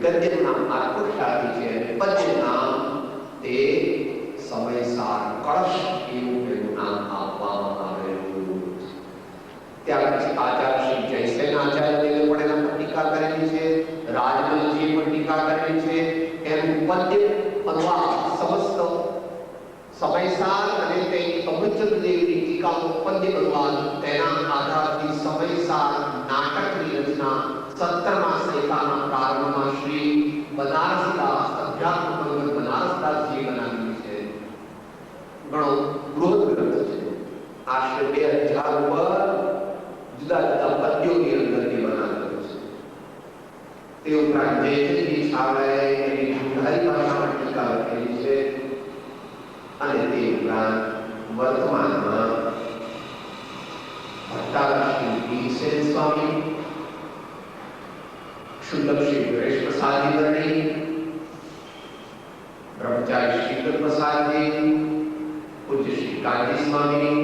ગદ્યનું નામ આત્મખ્યાતિ છે અને પદ્યનું નામ તે સમયસાર કળશ એવું એનું નામ આપવામાં આવેલું. ત્યાર પછી આચાર્ય શ્રી જયસેન આચાર્યદેવે પણ એના પર ટીકા કરેલી છે, રાજમલજીએ પણ ટીકા કરેલી છે. એનું પદ્ય અનુવાદ સમસ્ત સમયસાર અને તેની અમૃતદેવની ટીકાનું પદ્ય અનુવાદ તેના આધારથી સમયસાર નાટકની રચના 17મા સૈકાના પ્રારંભમાં શ્રી બનારસદાસ અધ્યાત્મ પંડિત બનારસદાસજીએ બનાવેલી છે. ઘણો બૃહદ ગ્રંથ છે. આશરે 2000 ઉપર જુદા જુદા પદ્યોની અંદર એ બનાવેલો છે. તે ઉપરાંત જયચંદ્રી છાવડાએ એની ગુજરાતી ભાષામાં ટીકા લખેલી છે અને તે ઉપરાંત વર્તમાનમાં ભટ્ટારક શ્રી ભીમસેન સ્વામી, શુલ્લક શ્રી ગણેશ પ્રસાદજી વર્ણી, બ્રહ્મચારી શ્રી પ્રસાદજી, પૂજ્ય શ્રી કાંજી સ્વામી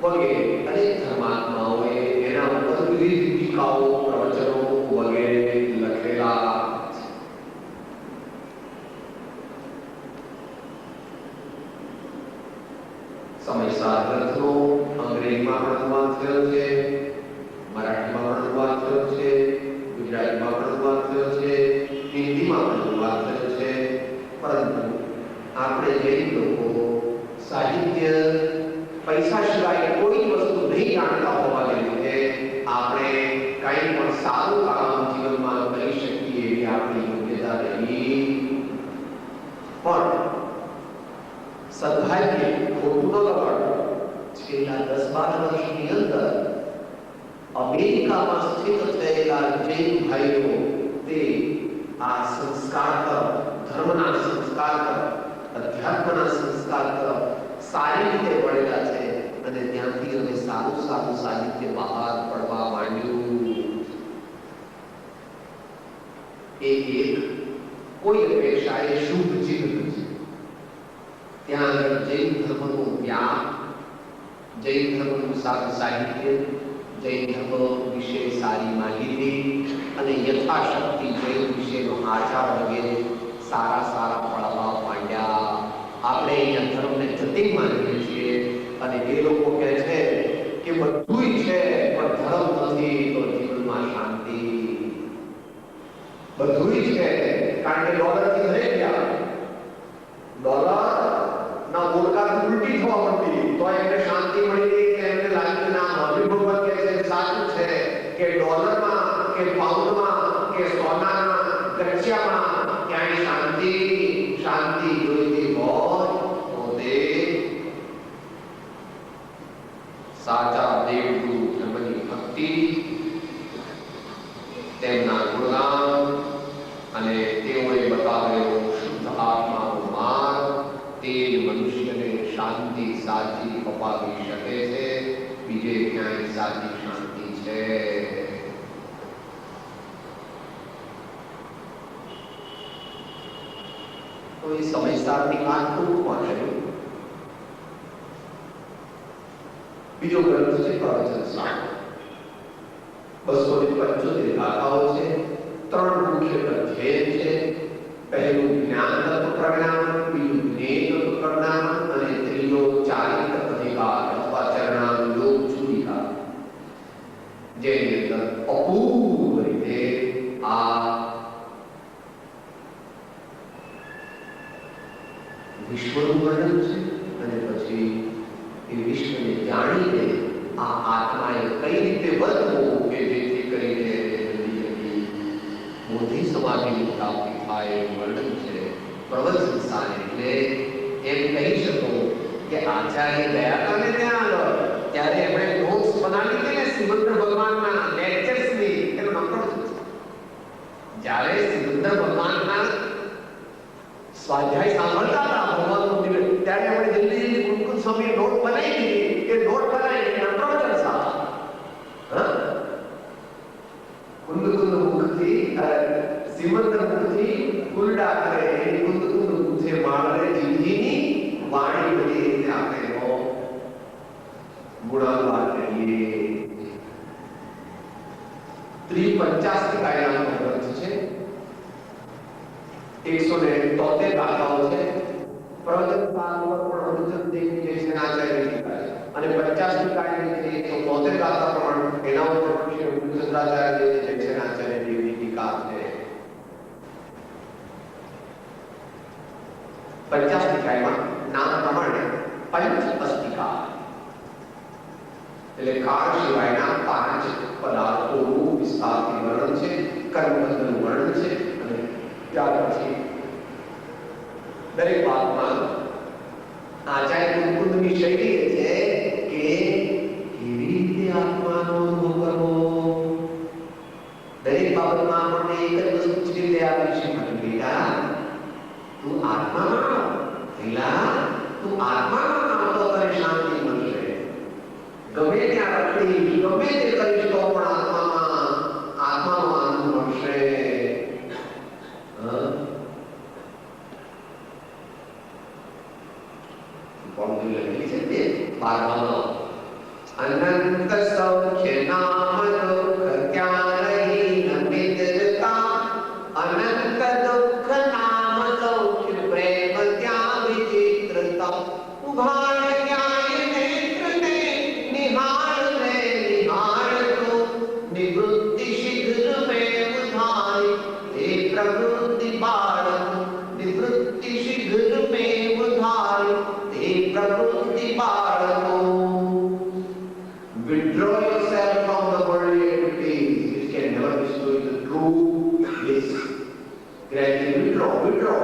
વગેરે અનેક ધર્માત્માઓએ એના ઉપર વિવિધ ટીકાઓ, પ્રવચનો વગેરે લખેલા છે. સમયસાર ગ્રંથનો અંગ્રેજીમાં પણ અનુવાદ થયો છે, મરાઠીમાં પણ અનુવાદ થયો છે, ગુજરાતીમાં પણ અનુવાદ થયો છે, હિન્દીમાં પણ અનુવાદ થયો છે. પરંતુ આપણે જૈન લોકો સાહિત્ય પૈસા સિવાય કોઈ વસ્તુ નહીં જાણતા હોવાને લીધે આપણે કંઈ પણ સારું કામ જીવનમાં કરી શકીએ એવી આપણી યોગ્યતા રહી. પણ સદભાગ્ય ખોટું ન લગાડો, છેલ્લા 10-12 વર્ષની અંદર અમેરિકામાં સ્થિત થયેલા જૈન ભાઈઓ તે આ સંસ્કાર તરફ, ધર્મના સંસ્કાર તરફ, અધ્યાત્મના સંસ્કાર તરફ સારી રીતે વળેલા છે અને ત્યાંથી હવે સારું સારું સાહિત્ય બહાર પડવા માંડ્યું. એ એક કોઈ અપેક્ષાએ શુભ ચિહ્ન છે. ત્યાં આગળ જૈન ધર્મનો વ્યાપ, જૈન ધર્મનું સારું સાહિત્ય, જૈન ધર્મ વિશે સારી માહિતી અને યથાશક્તિ જૈન વિશેનો આચાર વગેરે સારા સારા પડવા માંડ્યા. આપણે અહીંયા ધર્મને જટિલ માનીએ છીએ અને એ લોકો કહે છે કે બધું છે પણ ધર્મ નથી તો જીવનમાં શાંતિ. બધું છે કારણ કે ડોલરથી દરેક ગયા, ડોલર ના મોરકા ઉલટી થવા માંડી તો એમને શાંતિ મળી ગઈ કે એમને લાગ્યું ના મહાવીર ભગવાન કહે છે સાચું છે કે ડોલરમાં કે પાઉન્ડમાં કે સોનાના ગઠિયામાં ક્યાંય શાંતિ શાંતિ જોઈતી હોય તો તે સાચા દેવગુરુ ધર્મની ભક્તિ, તેમના ગુણગાન અને તેઓએ બતાવેલો શુદ્ધ આત્માનો માર્ગ તે મનુષ્યને શાંતિ સાચી અપાવી શકે છે. બીજે ક્યાંય સાચી શાંતિ છે? તો એ સમયસારની વાત ટૂંકમાં કર્યું. બીજો ગ્રંથ છે પ્રવચન સાર. 275 ગાથાઓ છે, 3 મુખ્ય અધ્યય છે. પહેલું જ્ઞાન તત્વ પ્રજ્ઞાન, બીજું જ્ઞેય તત્વ પ્રજ્ઞાન અને ત્રીજો ચારિત્ર અધિકાર અથવા ચરણાનુયોગ ચૂડિકા, જેની અંદર અપૂર્વ રીતે આ વિશ્વનું વર્ણન છે અને પછી એ વિશ્વને જાણીને આ આત્માએ કઈ રીતે વર્તવું કે જેથી કરીને બોધિ સમાધિની પ્રાપ્તિ થાય એવું વર્ણન છે. પ્રવચન સાર એટલે એમ કહી શકો કે આચાર્ય ગયા હતા ને ત્યાં આગળ ત્યારે એમણે નોટ્સ બનાવી હતી ને સિમંદર ભગવાનના લેક્ચર્સની, એનો નંબર જ્યારે સિમંદર ભગવાનના સ્વાધ્યાય સાંભળતા હતા ભગવાનનો દિવસ, ત્યારે આપણે જલ્દી જલ્દી કુંકુમ સ્વામી નોટ બનાવી દીધી કે નોટ બનાવી એના પ્રવચન સાર. કુંદ કુંદ મુખથી સિમંદર મુખથી કુલડા કરે કુંદ કુંદ મુખે માળે જીભની વાણી બધી રીતે આપણે એનો ગુણાકાર કરીએ. 350 કાયદાનો ગ્રંથ છે. 173 ગાથાઓ છે. પ્રવચન સાર પર પણ અનુચિત દેવી જે છે આચાર્ય ટીકા અને 50 ટીકાની જે 173 ગાથા પ્રમાણે એના ઉપર પણ શ્રી રૂપચંદ્રાચાર્ય જે છે આચાર્ય દેવી ટીકા છે. 50 ટીકામાં નામ પ્રમાણે પંચ અસ્તિકા એટલે કાળ સિવાયના 5 પદાર્થોનું વિસ્તારથી વર્ણન છે, કર્મબંધનું વર્ણન છે અને ત્યાર પછી દરેક વાતમાં આચાર્ય મુકુંદની શૈલી એ છે કે કેવી રીતે આત્માનો અનુભવ કરવો. દરેક બાબતમાં આપણને એક જ વસ્તુ પૂછી લે આપી છે કે બેટા તું આત્મામાં પેલા તું આત્મામાં તો તને શાંતિ મળશે. ગમે ત્યાં રખડી ગમે તે કરીશ તો પણ આત્માનો આનંદ મળશે. અનંત સૌખ્ય નામ દુઃખ ત્યારહીન મિત્રતા અનંત દુઃખ નામ સૌખ્ય પ્રેમ ત્યાં વિચિત્રતા ઉઘાડ ન્યાય નેત્રને નિહાળ રે નિહાળ તો નિવૃત્તિ શીઘ્ર મેં ઉધારી હે પ્રવૃત્તિ બાળક નિવૃત્તિ શીઘ્ર મેં ઉધારી હે પ્રવૃત્તિ બાળકો. Withdraw yourself from the worldly activities which can never restore you to true bliss. Gradually withdraw.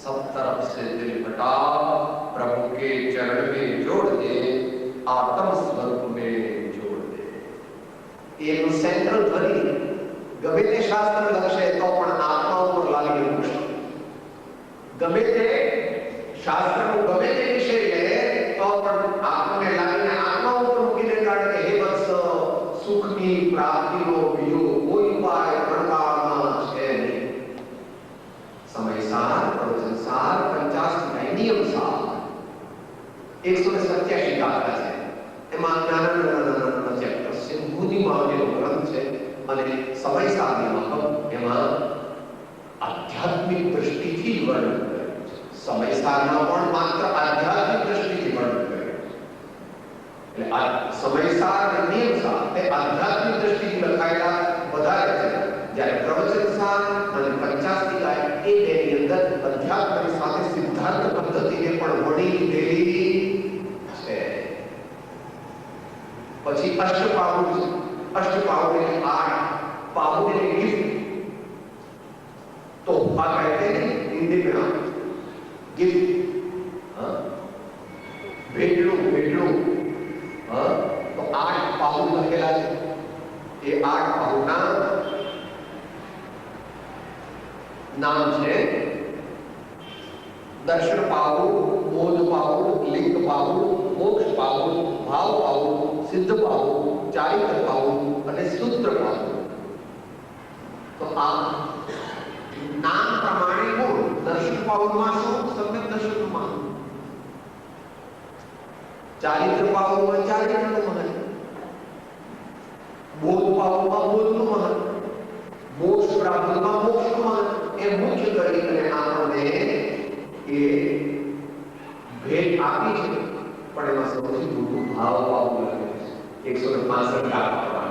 सब तरफ से दिल हटा प्रभु के चरण में जोड़ दे, आत्म स्वरूप में जोड़ दे. ये सेंट्रल ध्वनि गमे ते शास्त्र लक्ष्य तो पण आत्मा पर लागी मुश्किल. गमे ते शास्त्र को गमे ते विषय ले तो पण आत्मा ने लागी आत्मा पर मुकीने कारण के हे बस सुख की प्राप्ति नो बियो कोई उपाय प्रकारना है नहीं. समय सार प्रवचन सार 50 नियम सार 187 ગાથા છે. એમાં નાના ચેપ્ટર છે. બુદ્ધિમાં જેનો ગ્રંથ છે અને સમય સારની મહત્વ એમાં આધ્યાત્મિક દ્રષ્ટિથી વર્ણન કર્યું છે. સમય સારમાં પણ માત્ર આધ્યાત્મિક દ્રષ્ટિથી વર્ણન કર્યું છે. એટલે આ સમય સાર અને નિયમ સાર એ આધ્યાત્મિક દ્રષ્ટિથી લખાયેલા વધારે છે. જ્યારે પ્રવચન સાર અને 50 ટીકા એ બેની અંદર અધ્યાત્મની સાથે સિદ્ધાંત પદ્ધતિને પણ વણી લીધેલી છે. પછી અષ્ટપાઉલ છે. अष्टपाउल के 8 पाउल के गिफ्ट तो कहते हैं हिंदी में हम गिफ्ट भेटलू तो 8 पाउल लखेला है. ये 8 पाउल नाम है दर्शन पाउल, बोध पाउल, लिंग पाउल, मोक्ष पाउल, भाव पाउल, सिद्ध पाउल, चारित्र पाउल અને સૂત્ર પાઉલ. તો આ નામ પ્રમાણે મૂળ દર્શન પાઉલમાં શું સમ્યક દર્શનનું મહત્વ, ચારિત્ર પાઉલમાં ચારિત્રનું મહત્વ, બોધ પાઉલમાં બોધનું મહત્વ, મોક્ષ પ્રાપ્તિમાં મોક્ષનું મહત્વ. એ મુખ્ય કરીને આપણને એ ભેટ આપી છે. પણ એમાં સૌથી મોટું ભાવ પાઉલ લખેલું છે 165 ગાથા.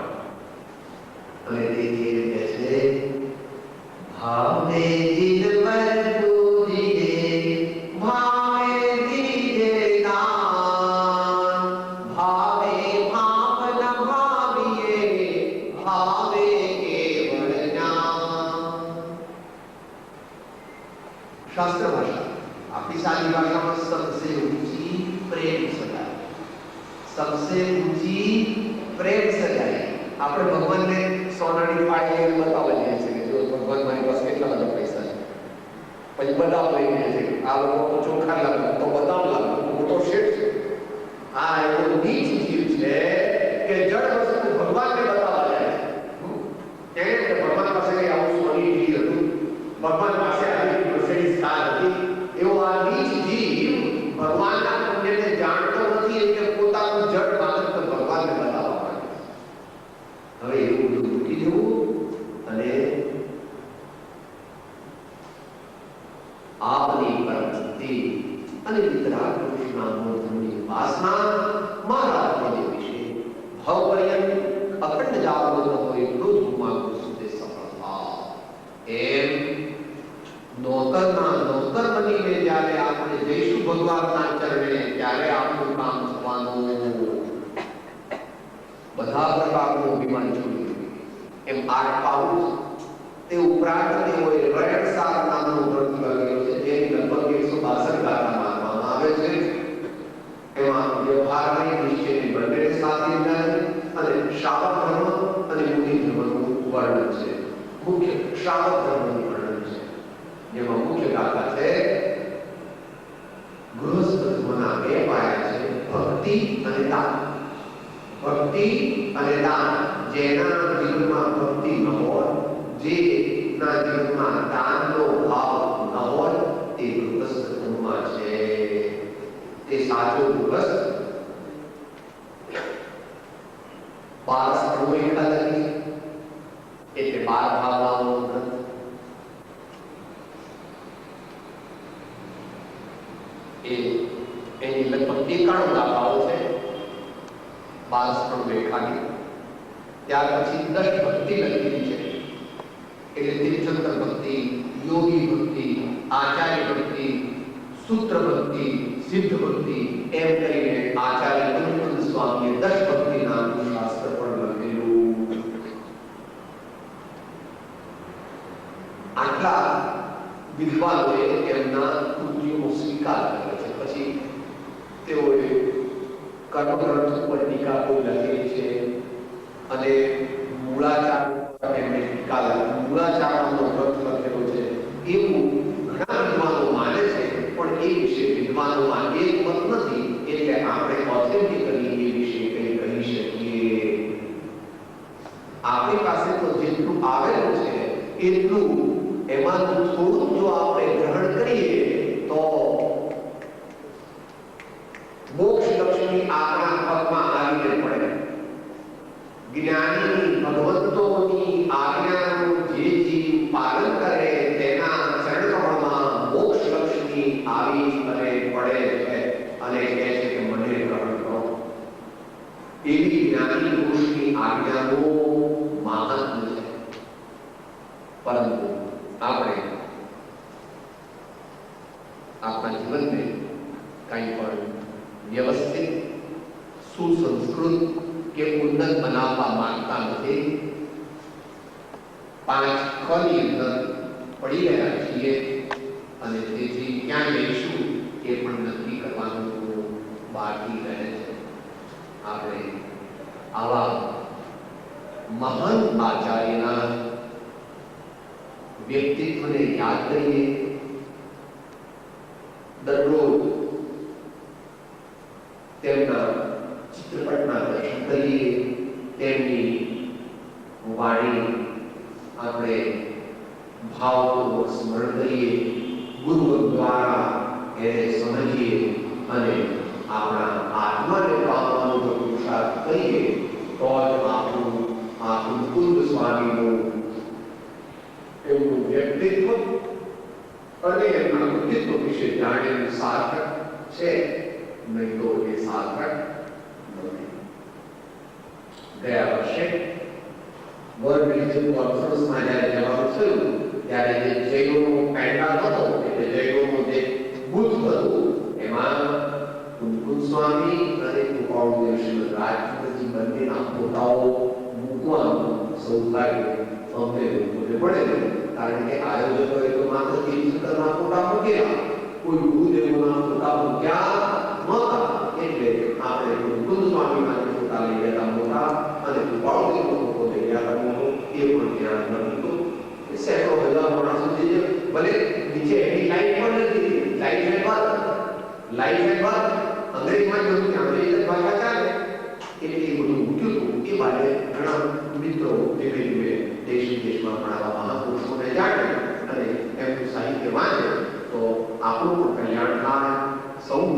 અને તે કહે છે ભાવે દિલવર પૂજીએ ભાવે દીજે દાન ભાવે ભાવ ન ભાવીએ ભાવે કેવળ જ્ઞાન. शास्त्र भाषा आपकी सारी भाषा में सबसे ऊंची प्रेम सगाई, सबसे ऊंची प्रेम सगाई. આપણે ભગવાનને સોનાની પાળી બતાવવા જઈએ છીએ કે જો ભગવાન મારી પાસે કેટલા બધા પૈસા છે. પછી બદામ લઈ ગયા છે. આ લોકો તો ચોખા લાગે તો બદામ લાગે તો મોટો શેઠ છે. આ એવો નીચ જીવ છે કે જળ વસ્તુ ભગવાનને બતાવવા જાય છે. એને કે ભગવાન પાસે કઈ આવું સોની જીવ હતું, ભગવાન પાસે આવી મર્સિડીઝ કાર હતી. એવો આ નીચ જીવ ભગવાનના પુણ્યને જાણતો નથી એટલે પોતાનું જળ માત્ર ભગવાનને બતાવવા. હવે એવું બધું મૂકી દેવું અને આપની પરમભક્તિ અને વિતરાગ પુરુષના મૂળધર્મની ઉપાસના મારા આત્માને વિશે ભવપર્યંત અખંડ જાગૃત હોય એટલો જ હું માંગુ છું તે સફળ થાવ. એમ નોકરના નોકર બનીને જ્યારે આપણે જઈશું ભગવાનના ચરણે ત્યારે આપણું કામ થવાનું. બધા પ્રકારનું અભિમાન છોડી એમ આઠ પાઉલ તે ઉપરાંત તેઓએ રણસાર નામનો ગ્રંથ લખેલો છે, જેની લગભગ 162 ગાથા માનવામાં આવે છે. એમાં વ્યવહારની નિશ્ચયની બંને સાથી અને શાવક ધર્મ અને મુનિ ધર્મનું વર્ણન છે. મુખ્ય શાવક ધર્મનું વર્ણન છે, જેમાં મુખ્ય ગાથા છે ગૃહસ્થ ધર્મના બે પાયા છે, ભક્તિ અને દાન. ભક્તિ અને દાન. જેના જીવનમાં ભક્તિ ન હોય, જેના જીવનમાં દાનનો ભાવ ન હોય, તે ગૃહસ્થ ધર્મમાં છે. તે સાચો ગૃહસ્થ 12 સ્તંભો એકલા લખી એટલે 12 ભાવનાઓનો ગ્રંથ. એની લગભગ 91 ગાથાઓ છે, 12 સ્તંભો એકાની. ત્યાર પછી 10 ભક્તિ લખેલી છે, એટલે તીર્થંકર ભક્તિ, યોગી ભક્તિ, આચાર્ય ભક્તિ, સૂત્ર ભક્તિ, સિદ્ધ ભક્તિ, એમ કરીને આચાર્ય પંડિત સ્વામીએ 10 ભક્તિ નામનું શાસ્ત્ર પણ લખેલું. આટલા વિદ્વાનોએ એમના કૃતિઓનો સ્વીકાર કર્યો છે. પછી તેઓએ કર્મગ્રંથ ઉપર ટીકા કોઈ લખેલી છે અને મૂળાચાર એમણે ટીકા લખી, મૂળાચારનો ગ્રંથ લખેલો છે. એવું ઘણા વિદ્વાનો માને છે, પણ એ વિશે વિદ્વાનોમાં એક મત નથી, એટલે આપણે ઓથેન્ટિકલી એ વિશે કંઈ કહી શકીએ. આપણી પાસે તો જેટલું આવેલું છે એટલું એમાંનું થોડું જો આપણે ગ્રહણ કરીએ તો મોક્ષ લક્ષ્મી આપણા પગમાં આવીને પડે. જ્ઞાની ભગવંતોની આજ્ઞાનું જે જીવ પાલન કરે તેના ચરણકમળમાં મોક્ષ લક્ષ્મી આવી અને પડે છે અને કહે છે કે મને ગ્રહણ કરો. એવી જ્ઞાની પુરુષની આજ્ઞાનું મહાત્મ્ય છે. પરંતુ આપણે આપણા જીવનને કંઈ પણ વ્યવસ્થિત, સુસંસ્કૃત કે ઉન્નત બનાવવા માંગતા નથી. 5 ખની અંદર પડી રહ્યા છીએ અને તેથી ક્યાં જઈશું એ પણ નક્કી કરવાનું બાકી રહે છે. આપણે આવા મહાન આચાર્યના વ્યક્તિત્વને યાદ કરીએ, દરરોજ તેમના ચિત્રપટના દર્શન કરીએ, તેમની વાણી આપણે ભાવપૂર્વક સ્મરણ કરીએ, ગુરુ દ્વારા એને સમજીએ અને આપણા આત્માને પામવાનો જો પુરુષાર્થ કરીએ તો જ આપણું આ મુકુંદ સ્વામીનું એમનું વ્યક્તિત્વ અને એમના વ્યક્તિત્વ વિશે જાણેલું સાર્થક છે, નહીં તો એ સાર્થક નથી. ગયા વર્ષે વર્લ્ડ રિલિજન કોન્ફરન્સમાં જ્યારે જવાનું થયું ત્યારે જે જૈનોનો પેન્ડાલ હતો, એટલે જૈનોનો જે બુથ હતું, એમાં મુકુંદ સ્વામી અને કૃપાળુદેવ શ્રીમદ રાજચંદ્રજી બંનેના ફોટાઓ મૂકવાનું સૌભાગ્ય અમને લોકોને મળેલું. કારણ કે આયોજકોએ તો માત્ર તીર્થંકરના ફોટા મૂક્યા, કોઈ ગુરુદેવોના ફોટા મૂક્યા નહોતા. એટલે આપણે મુકુંદ સ્વામીના ફોટા લઈ ગયા મોટા અને કૃપાળુદેવનો ફોટો લઈ ગયા મોટો, એ પણ ધ્યાન ન હતું. સેંકડો હજાર માણસો જે ભલે નીચે એની લાઈન પણ નથી, લાઈન બાદ અંગ્રેજીમાં જોયું કે અંગ્રેજી ભાષા ચાલે એટલે એ બધું મૂક્યું હતું. એ બાદ ઘણા મિત્રો ધીમે ધીમે દેશ વિદેશમાં પણ આવા મહાપુરુષોને જાણે અને એમનું સાહિત્ય વાંચે તો આપણું પણ કલ્યાણ થાય, સૌનું